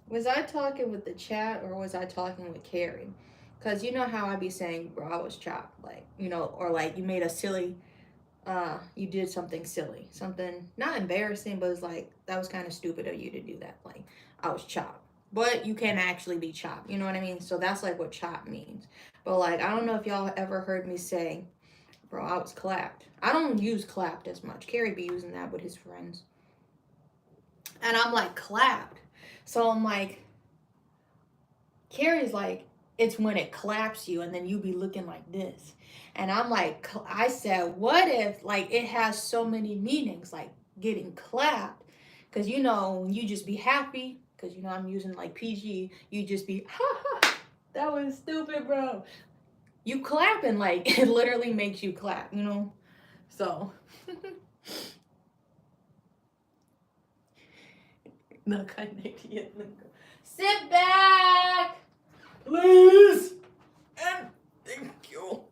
Was I talking with the chat or was I talking with Carrie? Because you know how I be saying, bro, I was chopped. Like, you know, or like you made a silly, you did something silly. Something not embarrassing, but it's like, that was kind of stupid of you to do that. Like, I was chopped. But you can't actually be chopped. You know what I mean? So that's like what chop means. But like, I don't know if y'all ever heard me say, bro, I was clapped. I don't use clapped as much. Carrie be using that with his friends. And I'm like, clapped. So I'm like, Carrie's like, it's when it claps you and then you be looking like this. And I'm like, I said, what if like it has so many meanings, like getting clapped? Because you know, you just be happy, because you know, I'm using like PG, you just be, ha ha, that was stupid, bro. You clapping, like, it literally makes you clap, you know? So. No connection. Sit back, please, and thank you.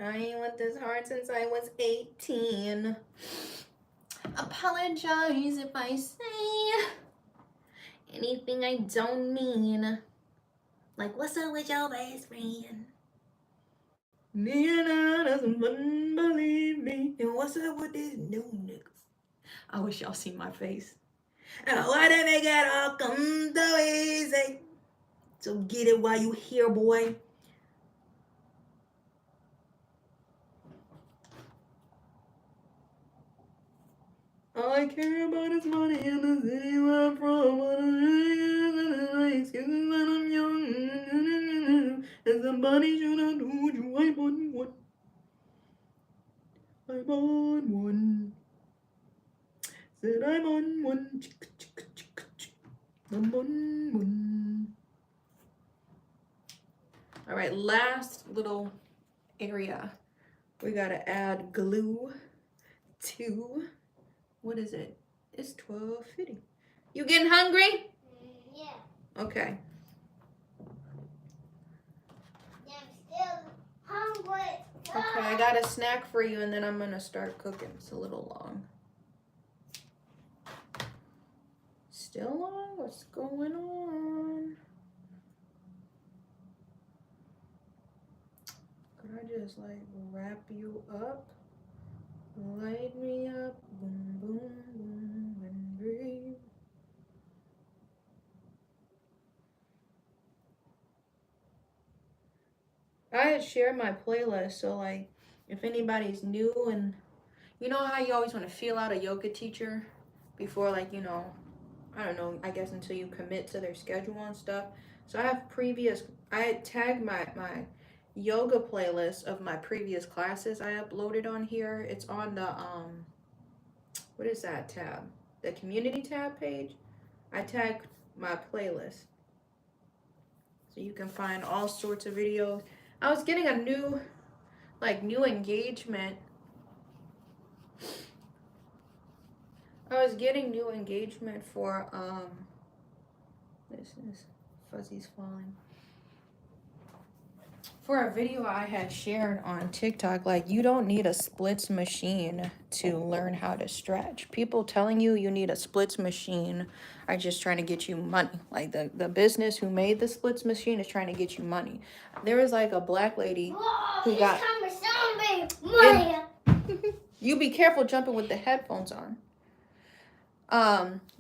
I ain't want this hard since I was 18. Apologize if I say anything I don't mean. Like, what's up with your best friend? Me and I doesn't believe me. And what's up with these new niggas? I wish y'all see my face. And why they make it all come so easy? So get it while you here, boy. All I care about is money and the city where I'm from. Excuses when I'm young. And somebody should have told you I'm on one. I'm on one. Said I'm on one. I'm on one. All right, last little area. We gotta add glue to, what is it? It's 12:50. You getting hungry? Yeah. Okay. Yeah, I'm still hungry. Okay, I got a snack for you and then I'm gonna start cooking. It's a little long. Still long? What's going on? Could I just like wrap you up? Light me up, boom, boom, boom, and breathe. I had shared my playlist, so like, if anybody's new and you know how you always want to feel out a yoga teacher before, like, you know, I don't know, I guess until you commit to their schedule and stuff. So I had tagged my yoga playlist of my previous classes I uploaded on here. It's on the what is that tab? The community tab page. I tagged my playlist. So you can find all sorts of videos. I was getting a new engagement. I was getting new engagement for this is Fuzzy's falling. For a video I had shared on TikTok, like, you don't need a splits machine to learn how to stretch. People telling you need a splits machine are just trying to get you money. Like, the business who made the splits machine is trying to get you money. There was like a black lady who got... You be careful jumping with the headphones on.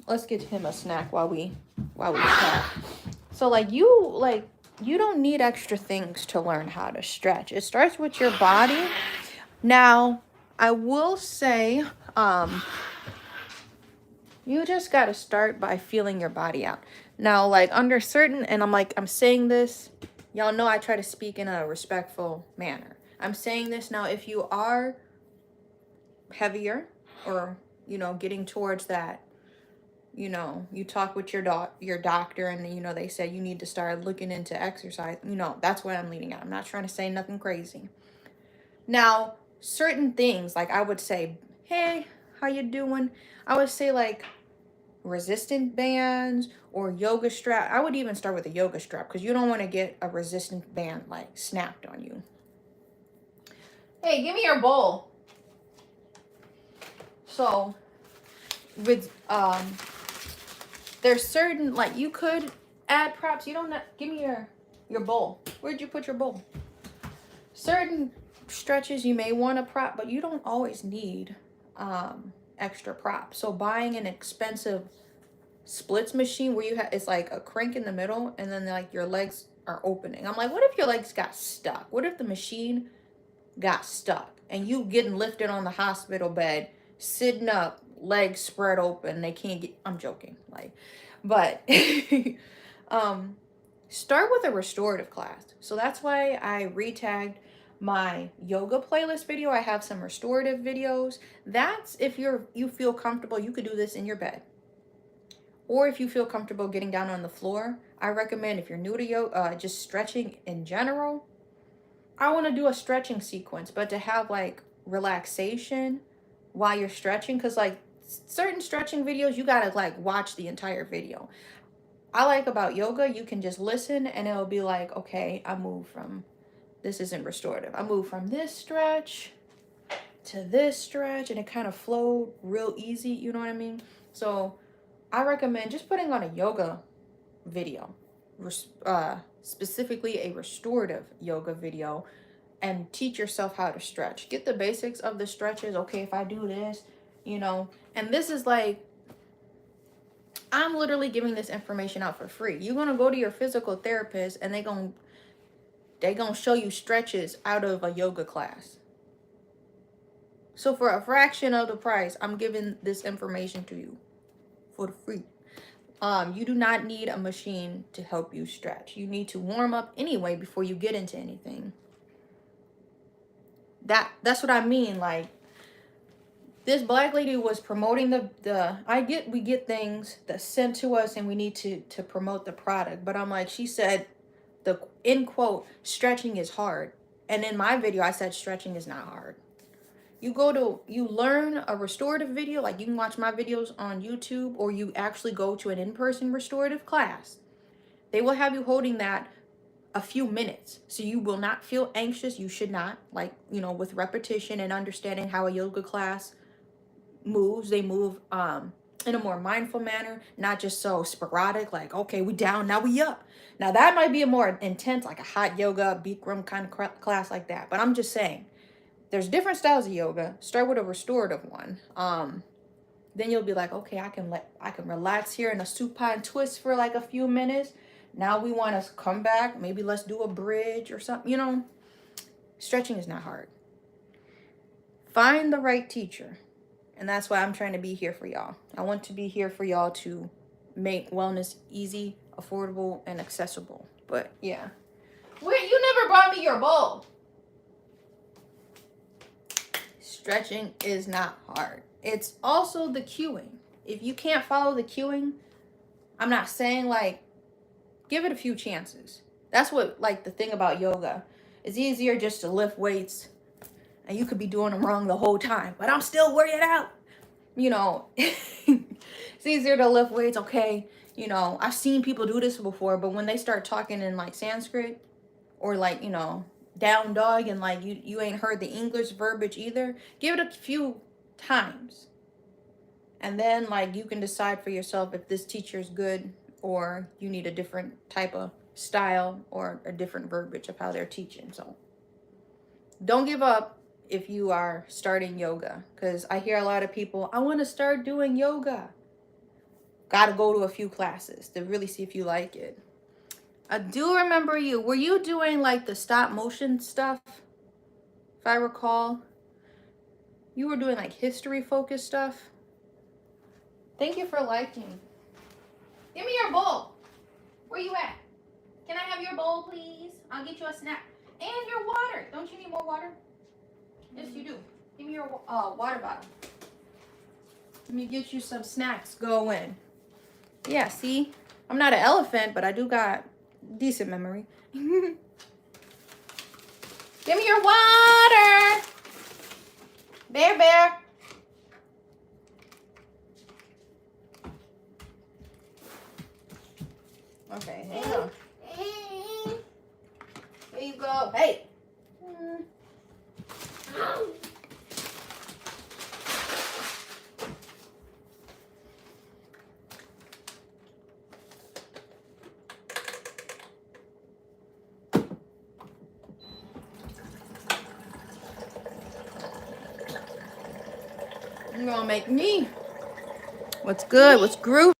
Let's get him a snack while we chat. So like, you don't need extra things to learn how to stretch. It starts with your body. Now, I will say, You just got to start by feeling your body out. Now, like under certain, and I'm saying this, y'all know I try to speak in a respectful manner. I'm saying this now, if you are heavier or, getting towards that, you talk with your doctor and, they said you need to start looking into exercise, that's what I'm leading at. I'm not trying to say nothing crazy. Now, certain things, like I would say, hey, how you doing? I would say like resistant bands or yoga strap. I would even start with a yoga strap because you don't want to get a resistant band like snapped on you. Hey, give me your bowl. So with there's certain, like, you could add props. You don't give me your bowl. Where'd you put your bowl? Certain stretches you may want a prop, but you don't always need extra props. So buying an expensive splits machine where it's like a crank in the middle and then like your legs are opening. I'm like, what if your legs got stuck? What if the machine got stuck and you getting lifted on the hospital bed, sitting up, legs spread open, they can't get, I'm joking, like, but start with a restorative class. So that's why I retagged my yoga playlist video. I have some restorative videos. That's if you feel comfortable, you could do this in your bed. Or if you feel comfortable getting down on the floor, I recommend, if you're new to yoga, just stretching in general, I want to do a stretching sequence, but to have like relaxation while you're stretching, because like certain stretching videos, you got to like watch the entire video. I like about yoga, you can just listen and it'll be like, okay, I move from, this isn't restorative. I move from this stretch to this stretch and it kind of flowed real easy, you know what I mean? So I recommend just putting on a yoga video, specifically a restorative yoga video, and teach yourself how to stretch. Get the basics of the stretches. Okay, if I do this, and this is like, I'm literally giving this information out for free. You're going to go to your physical therapist and they gonna show you stretches out of a yoga class. So for a fraction of the price, I'm giving this information to you for free. You do not need a machine to help you stretch. You need to warm up anyway before you get into anything. That's what I mean. Like, this black lady was promoting we get things that's sent to us and we need to promote the product. But I'm like, she said, the end quote, stretching is hard. And in my video, I said stretching is not hard. You learn a restorative video, like you can watch my videos on YouTube, or you actually go to an in-person restorative class. They will have you holding that a few minutes. So you will not feel anxious. You should not, like, with repetition and understanding how a yoga class moves. They move in a more mindful manner, not just so sporadic, like, okay, we down, now we up. Now that might be a more intense, like a hot yoga, Bikram kind of class like that. But I'm just saying, there's different styles of yoga. Start with a restorative one. Then you'll be like, okay, I can relax here in a supine twist for like a few minutes. Now we want to come back. Maybe let's do a bridge or something. Stretching is not hard. Find the right teacher. And that's why I'm trying to be here for y'all. I want to be here for y'all to make wellness easy, affordable, and accessible. But yeah. Wait, you never brought me your bowl. Stretching is not hard. It's also the cueing. If you can't follow the cueing, I'm not saying like, give it a few chances. That's what, like, the thing about yoga. It's easier just to lift weights and you could be doing them wrong the whole time, but I'm still working out. It's easier to lift weights. Okay. I've seen people do this before, but when they start talking in like Sanskrit or like, down dog, and like you ain't heard the English verbiage either, give it a few times. And then like you can decide for yourself if this teacher is good or you need a different type of style or a different verbiage of how they're teaching. So don't give up if you are starting yoga, because I hear a lot of people, I want to start doing yoga. Got to go to a few classes to really see if you like it. I do remember you. Were you doing like the stop motion stuff? If I recall, you were doing like history focused stuff. Thank you for liking. Give me your bowl. Where you at? Can I have your bowl, please? I'll get you a snack. And your water. Don't you need more water? Yes, you do. Give me your water bottle. Let me get you some snacks. Go in. Yeah, see? I'm not an elephant, but I do got decent memory. Give me your water. Bear. Okay, hang on. Here you go. Hey. You gonna make me? What's good? What's groovy?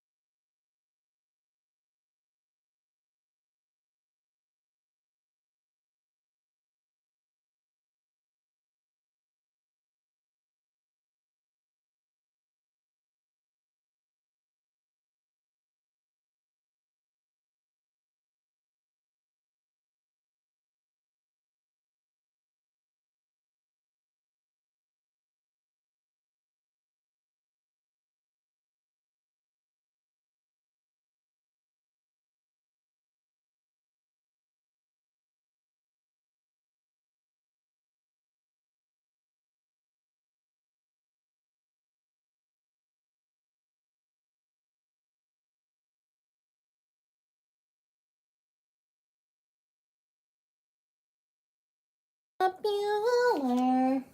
Popular.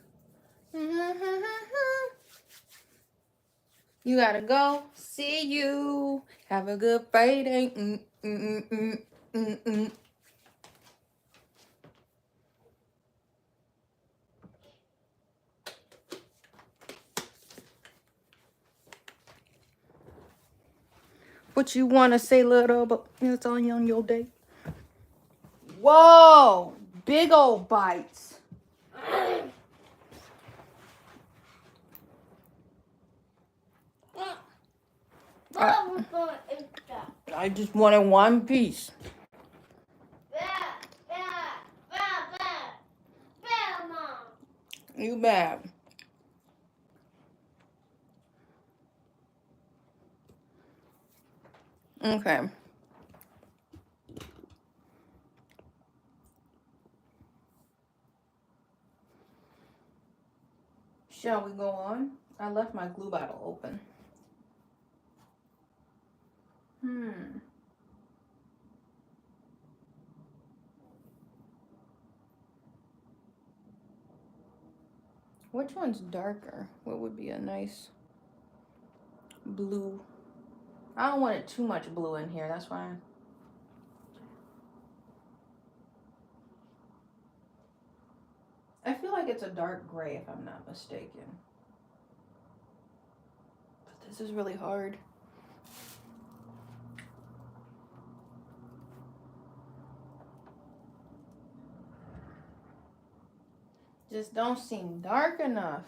You gotta go. See you. Have a good Friday. What you wanna say, little? But it's on your day. Whoa, big old bites. I just wanted one piece. You bad. Okay. Shall we go on? I left my glue bottle open. Which one's darker? What would be a nice blue? I don't want it too much blue in here. That's why. I feel like it's a dark gray if I'm not mistaken. But this is really hard. Just don't seem dark enough.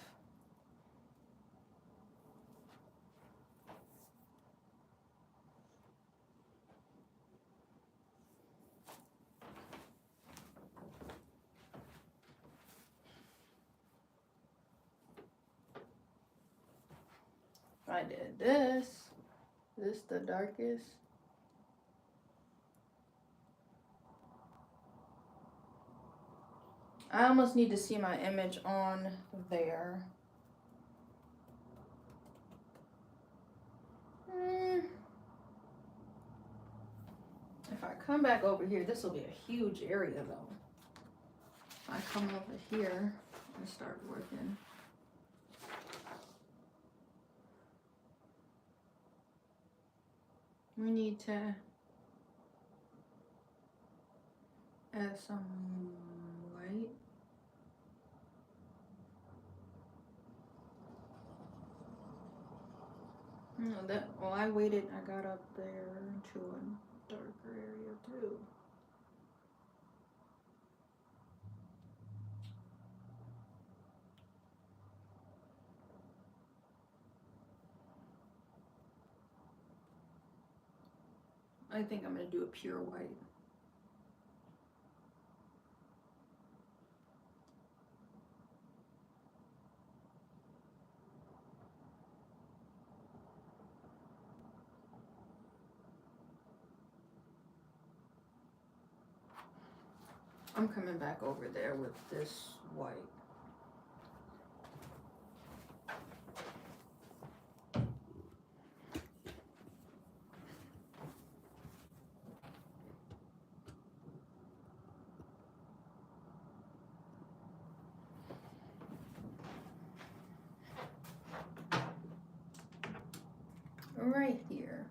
If I did this the darkest. I almost need to see my image on there. If I come back over here, this will be a huge area though. If I come over here and start working. We need to add some white. No, well, I waited. I got up there to a darker area too. I think I'm going to do a pure white. I'm coming back over there with this white. Right here.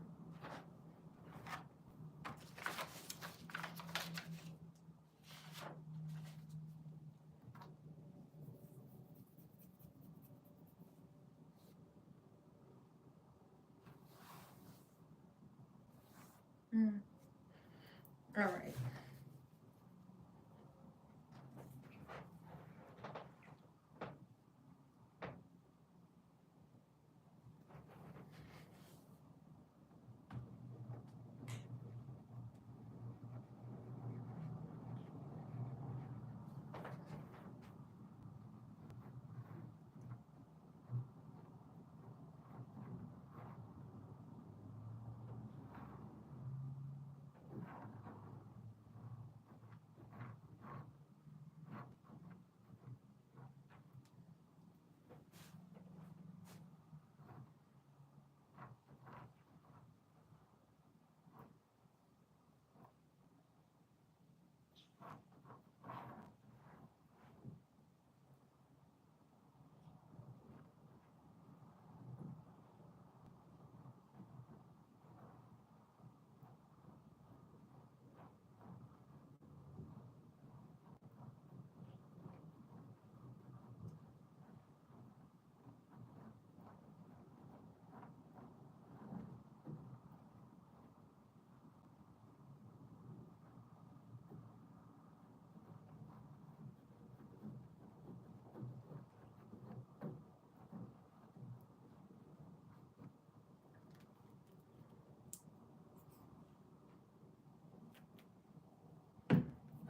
All right.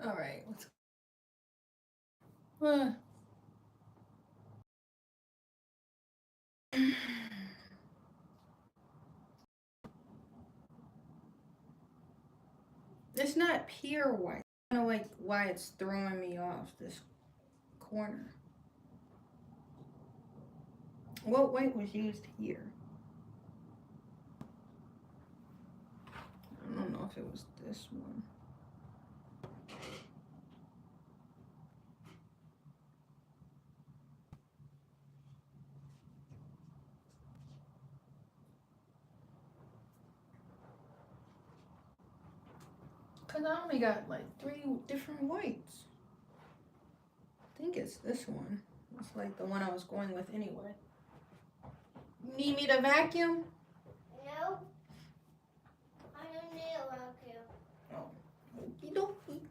All right. It's not pure white. I don't know like why it's throwing me off this corner. What white was used here? I don't know if it was this one. Cause I only got like 3 different whites. I think it's this one. It's like the one I was going with anyway. Need me to vacuum? No. I don't need a vacuum. Oh, okie dokie.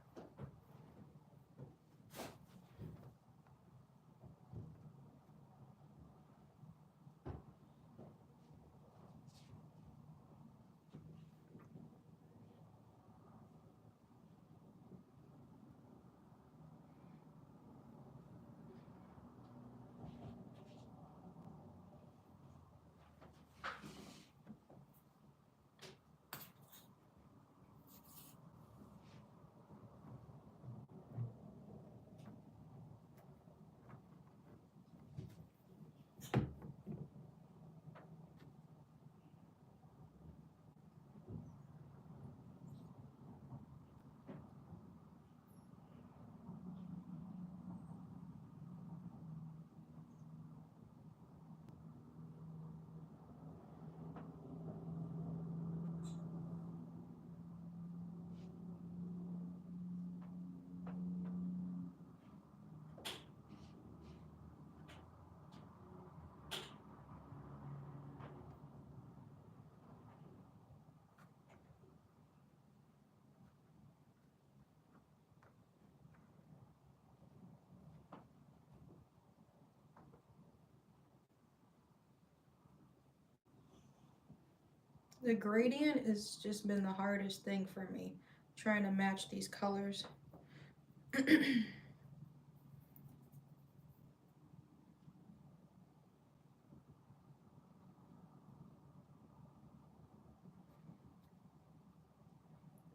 The gradient has just been the hardest thing for me, trying to match these colors.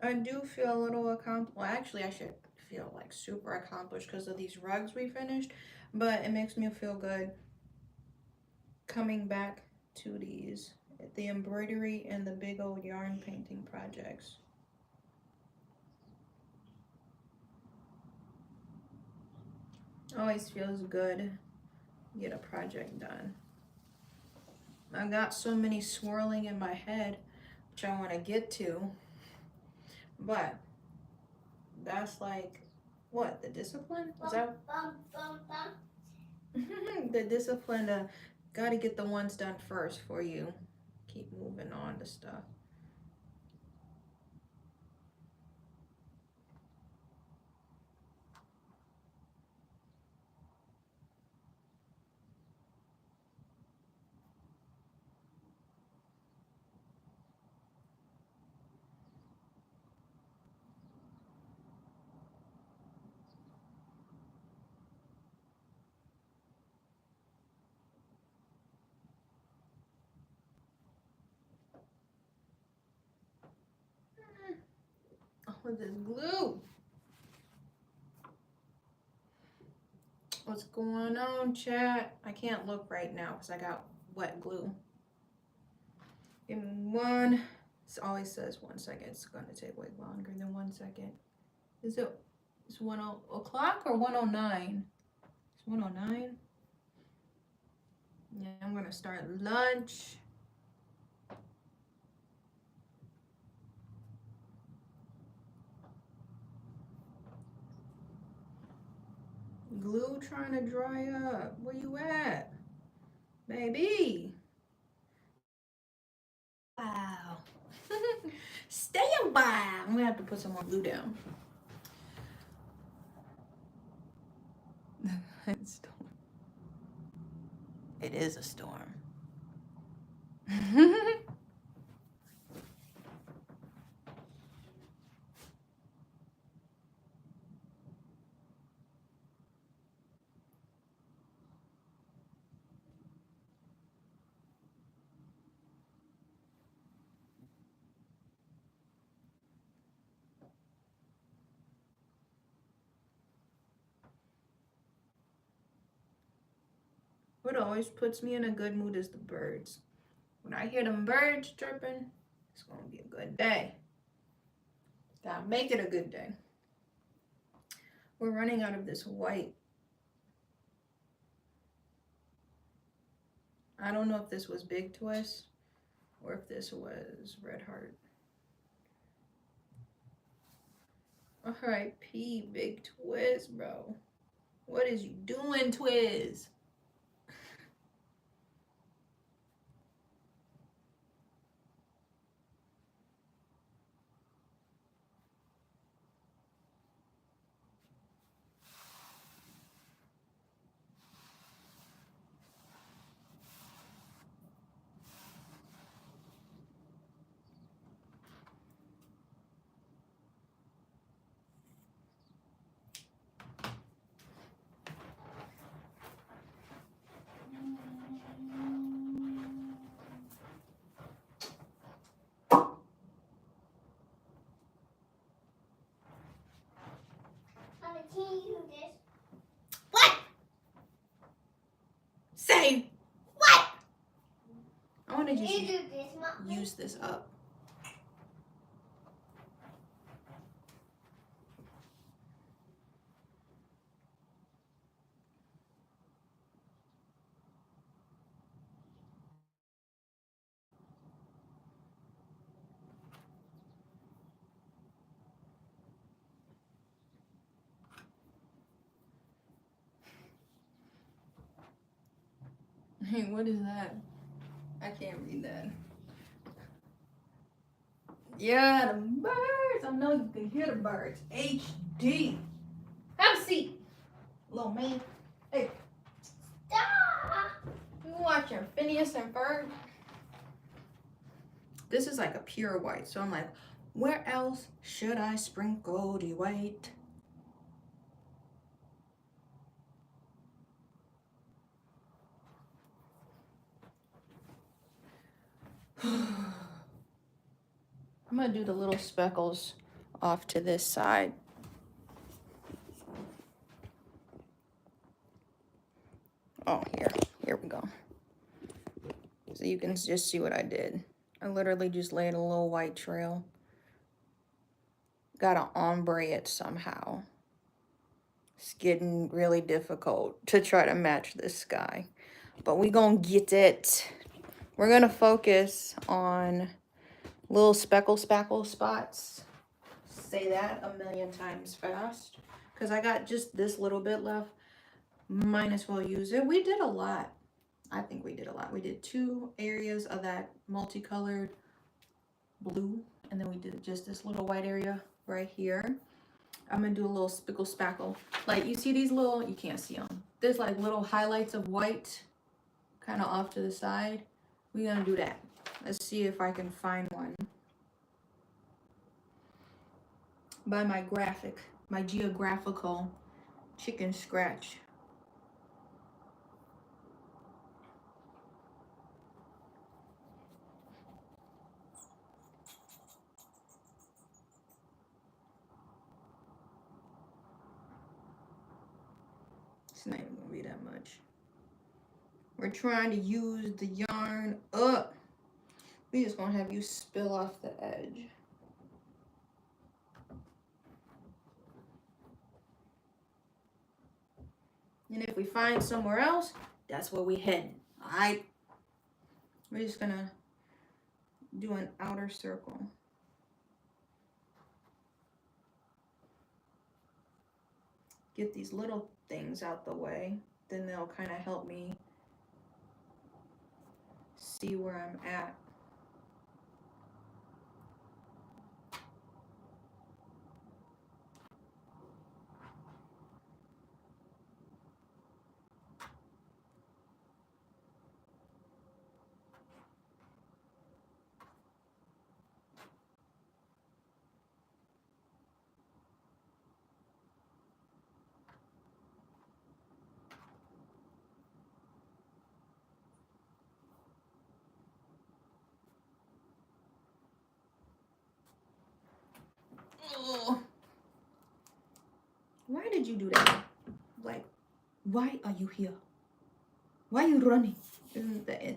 I do feel a little accomplished. Well, actually, I should feel like super accomplished because of these rugs we finished, but it makes me feel good coming back to these, the embroidery and the big old yarn painting projects. Always feels good to get a project done. I got so many swirling in my head, which I want to get to, but that's like, what, the discipline? Is that the discipline to gotta get the ones done first for you keep moving on to stuff. Oh, this glue. What's going on, chat? I can't look right now because I got wet glue. Give me one. It always says 1 second. It's gonna take way longer than 1 second. Is it? It's 1 o'clock or 1:09? It's 1:09. Yeah, I'm gonna start lunch. Glue trying to dry up. Where you at, baby? Wow. Stay a while. I'm gonna have to put some more glue down. It is a storm. What always puts me in a good mood is the birds. When I hear them birds chirping, it's gonna be a good day. Gotta make it a good day. We're running out of this white. I don't know if this was Big Twist or if this was Red Heart. R.I.P. Big Twist, bro. What is you doing, Twiz? What? Say what? I want to just use this up. Hey, what is that? I can't read that. Yeah, the birds. I know you can hear the birds. HD. Have a seat, little man. Hey. Stop! You watching Phineas and Ferb? This is like a pure white. So I'm like, where else should I sprinkle the white? I'm gonna do the little speckles off to this side. Oh, here we go. So you can just see what I did. I literally just laid a little white trail. Gotta ombre it somehow. It's getting really difficult to try to match this sky, but we gonna get it. We're gonna focus on little speckle spots. Say that a million times fast, because I got just this little bit left. Might as well use it. We did a lot. I think we did a lot. We did 2 areas of that multicolored blue, and then we did just this little white area right here. I'm gonna do a little spickle spackle. Like, you see these little, you can't see them. There's like little highlights of white kind of off to the side. We're gonna do that. Let's see if I can find one. By my geographical chicken scratch. It's not even gonna be that much. We're trying to use the yarn up. We just gonna have you spill off the edge. And if we find somewhere else, that's where we head. Alright? We're just gonna do an outer circle. Get these little things out the way. Then they'll kind of help me see where I'm at. Oh. Why did you do that? Like, why are you here? Why are you running? Isn't the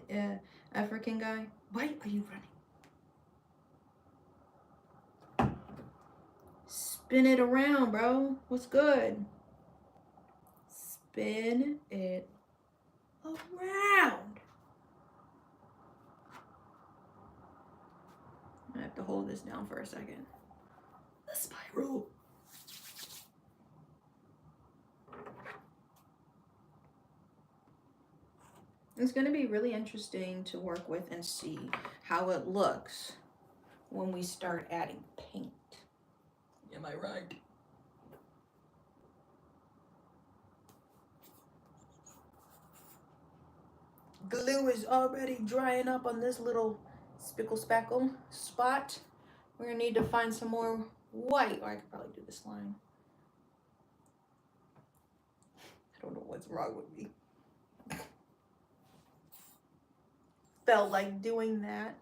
African guy? Why are you running? Spin it around, bro. What's good? Spin it around. I have to hold this down for a second. The spiral. It's going to be really interesting to work with and see how it looks when we start adding paint. Am I right? Glue is already drying up on this little spickle spackle spot. We're going to need to find some more white. Or I could probably do this line. I don't know what's wrong with me. Felt like doing that.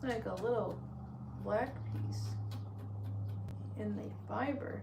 Like a little black piece in the fiber.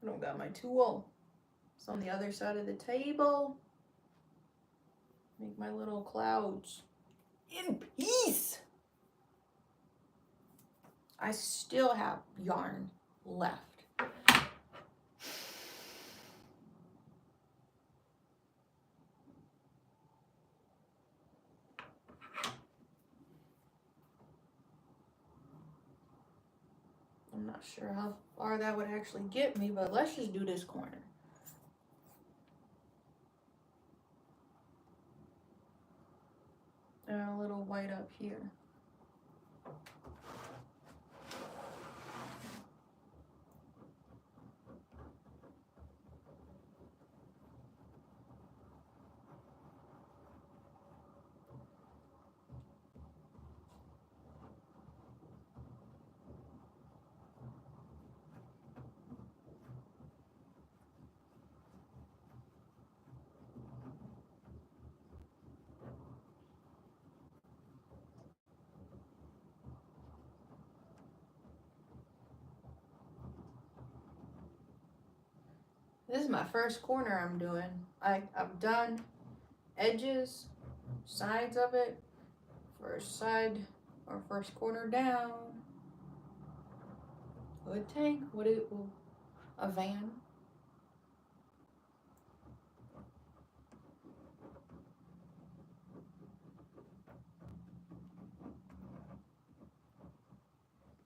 I don't got my tool. It's on the other side of the table. Make my little clouds in peace. I still have yarn left. I'm not sure how far that would actually get me, but let's just do this corner. And a little white up here. This is my first corner I'm doing. I've done edges, sides of it, first side or first corner down. Hood tank, a van.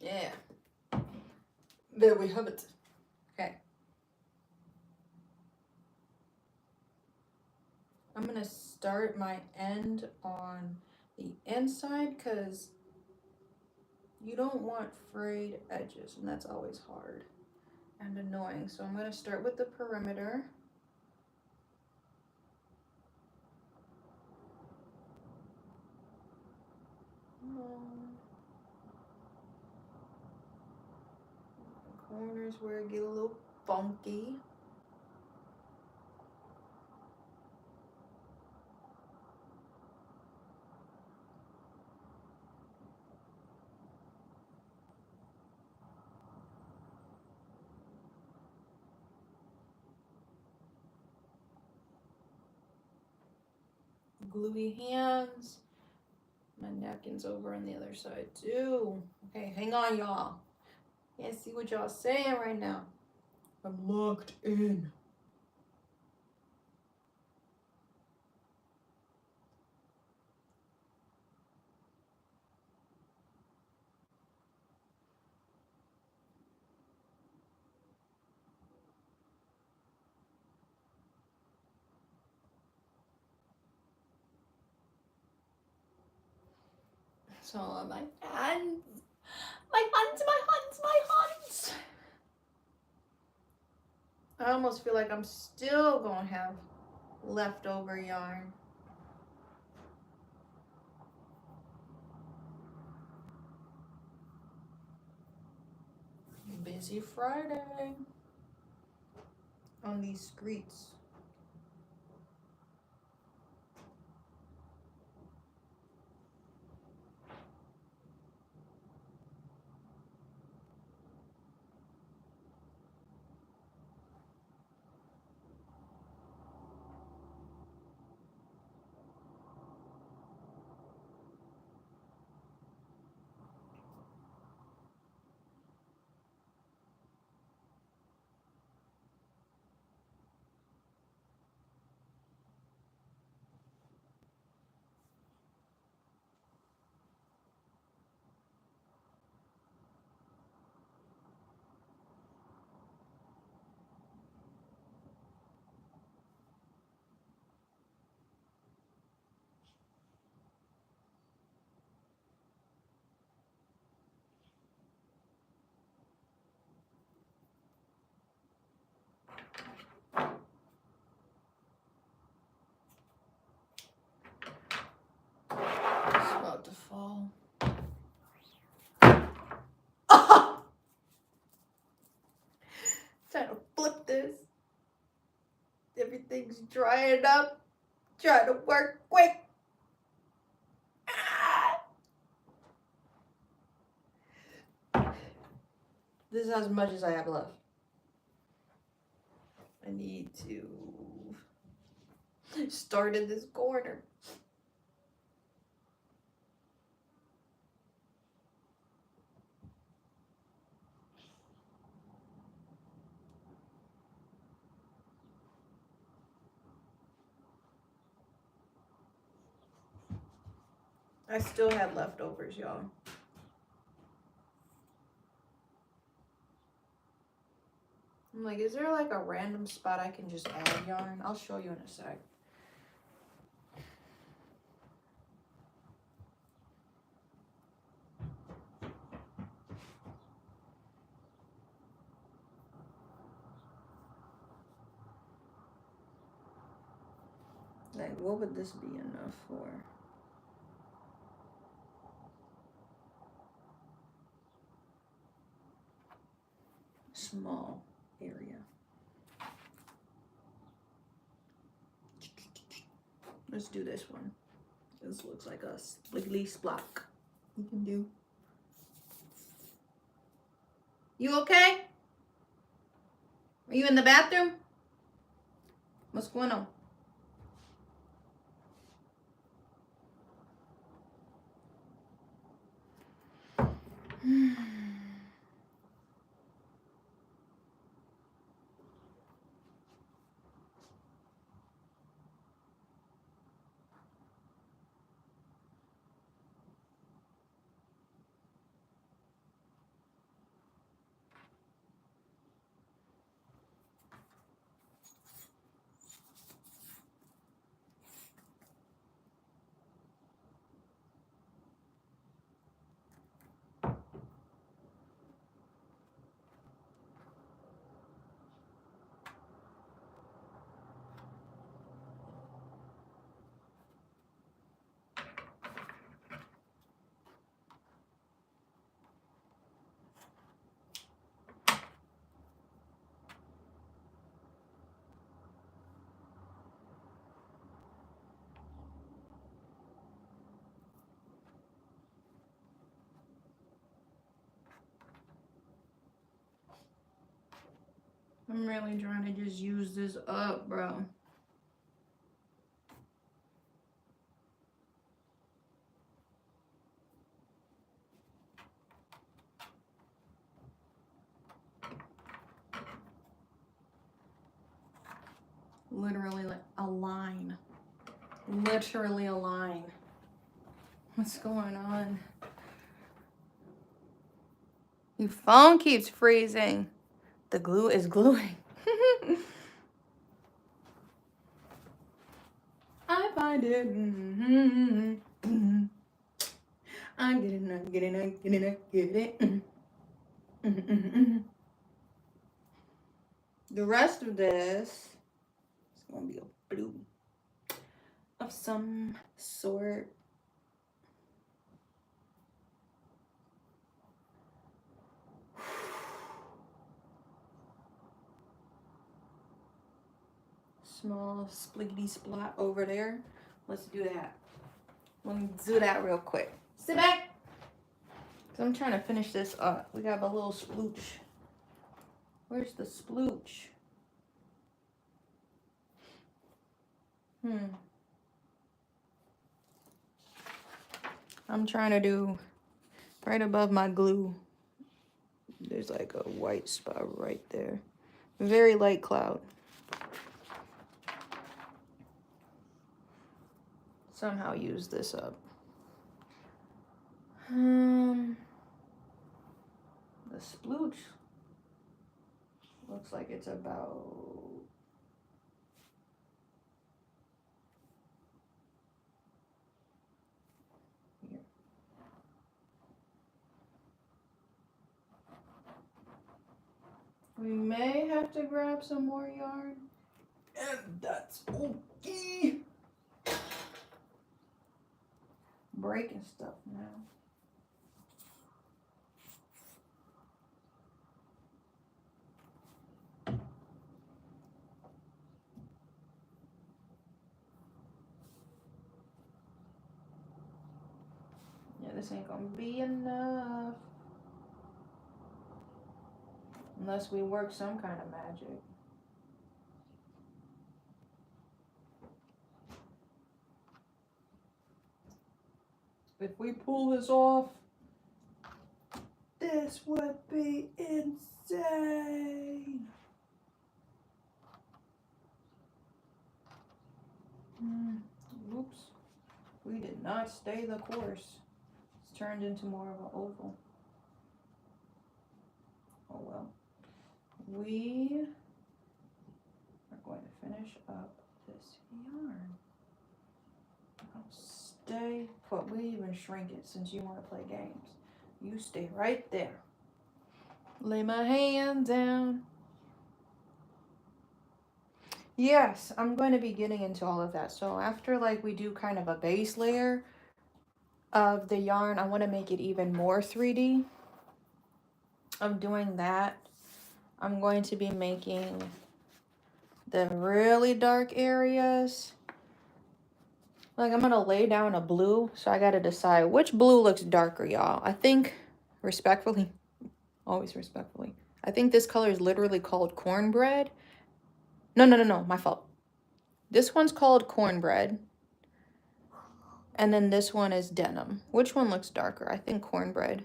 Yeah. There we have it. Okay. I'm gonna start my end on the inside because you don't want frayed edges, and that's always hard and annoying. So I'm gonna start with the perimeter. Corners where it get a little funky. Gluey hands. My napkin's over on the other side too. Okay, hang on, y'all. Can't see what y'all saying right now. I'm locked in. So my hands. My hands, my hands, my hands. I almost feel like I'm still gonna have leftover yarn. Busy Friday on these streets. It's about to fall. Trying to flip this. Everything's drying up. Trying to work quick. This is as much as I have left. I need to start in this corner. I still had leftovers, y'all. I'm like, is there like a random spot I can just add yarn? I'll show you in a sec. Like, what would this be enough for? Small area. Let's do this one. This looks like a spliggly splock. You can do. You okay? Are you in the bathroom? What's going on? I'm really trying to just use this up, bro. Literally like a line. Literally a line. What's going on? Your phone keeps freezing. The glue is gluing. I find it. I get it, I get it, I get it, I get it. The rest of this is gonna be a blue of some sort. Small spliggity splot over there. Let's do that. Let me do that real quick. Sit back. Cause I'm trying to finish this up. We got a little splooch. Where's the splooch? I'm trying to do right above my glue. There's like a white spot right there. Very light cloud. Somehow use this up. The splooch looks like it's about here. We may have to grab some more yarn, and that's okay. Breaking stuff now. Yeah, this ain't gonna be enough. Unless we work some kind of magic. If we pull this off, this would be insane. Oops. We did not stay the course. It's turned into more of an oval. Oh well. We are going to finish up this yarn. I'll stay put. We even shrink it since you want to play games. You stay right there. Lay my hand down. Yes, I'm going to be getting into all of that. So after like we do kind of a base layer of the yarn, I want to make it even more 3D. I'm doing that. I'm going to be making the really dark areas. Like I'm going to lay down a blue. So I got to decide which blue looks darker, y'all. I think respectfully, always respectfully, I think this color is literally called cornbread. No, my fault. This one's called cornbread. And then this one is denim. Which one looks darker? I think cornbread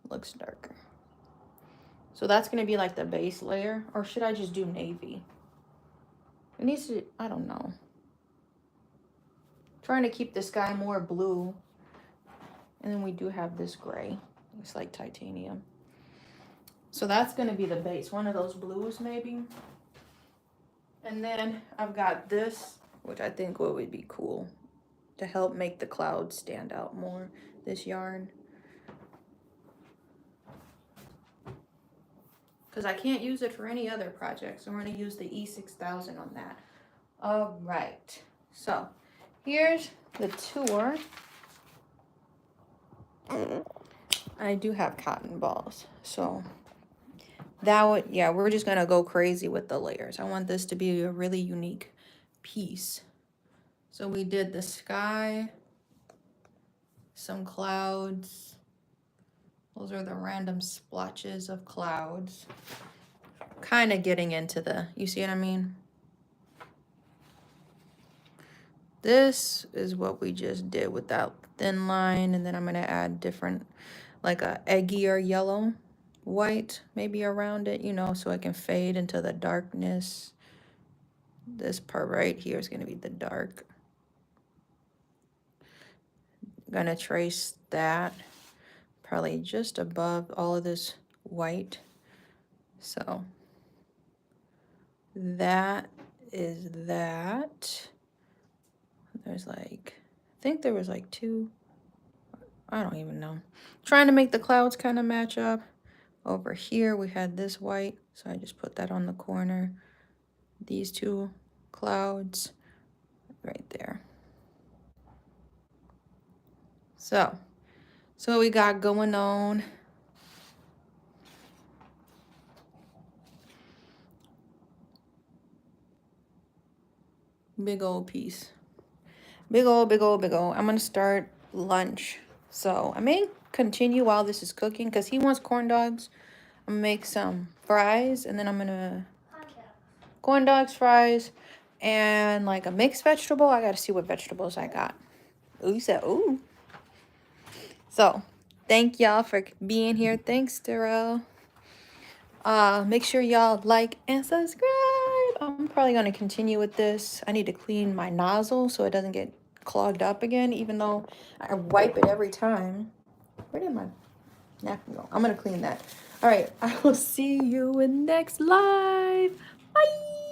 looks darker. So that's going to be like the base layer. Or should I just do navy? It needs to, I don't know. Trying to keep the sky more blue. And then we do have this gray. It's like titanium. So that's going to be the base. One of those blues maybe. And then I've got this, which I think would be cool to help make the clouds stand out more. This yarn. Because I can't use it for any other project. So we're going to use the E6000 on that. All right. So here's the tour. I do have cotton balls. So that would, yeah, we're just going to go crazy with the layers. I want this to be a really unique piece. So we did the sky, some clouds. Those are the random splotches of clouds. Kind of getting into the, you see what I mean? This is what we just did with that thin line. And then I'm going to add different, like a eggier yellow, white, maybe around it, you know, so it can fade into the darkness. This part right here is going to be the dark. Going to trace that probably just above all of this white. So that is that. There's like, I think there was like two, I don't even know. Trying to make the clouds kind of match up. Over here we had this white, so I just put that on the corner. These two clouds right there. So what we got going on. Big old piece. Big old. I'm gonna start lunch. So I may continue while this is cooking because he wants corn dogs. I'm gonna make some fries and then I'm gonna corn dogs, fries, and like a mixed vegetable. I gotta see what vegetables I got. Ooh, you said ooh. So thank y'all for being here. Thanks, Darrell. Make sure y'all like and subscribe. I'm probably gonna continue with this. I need to clean my nozzle so it doesn't get clogged up again, even though I wipe it every time. Where did my napkin go? I'm gonna clean that. All right, I will see you in next live. Bye.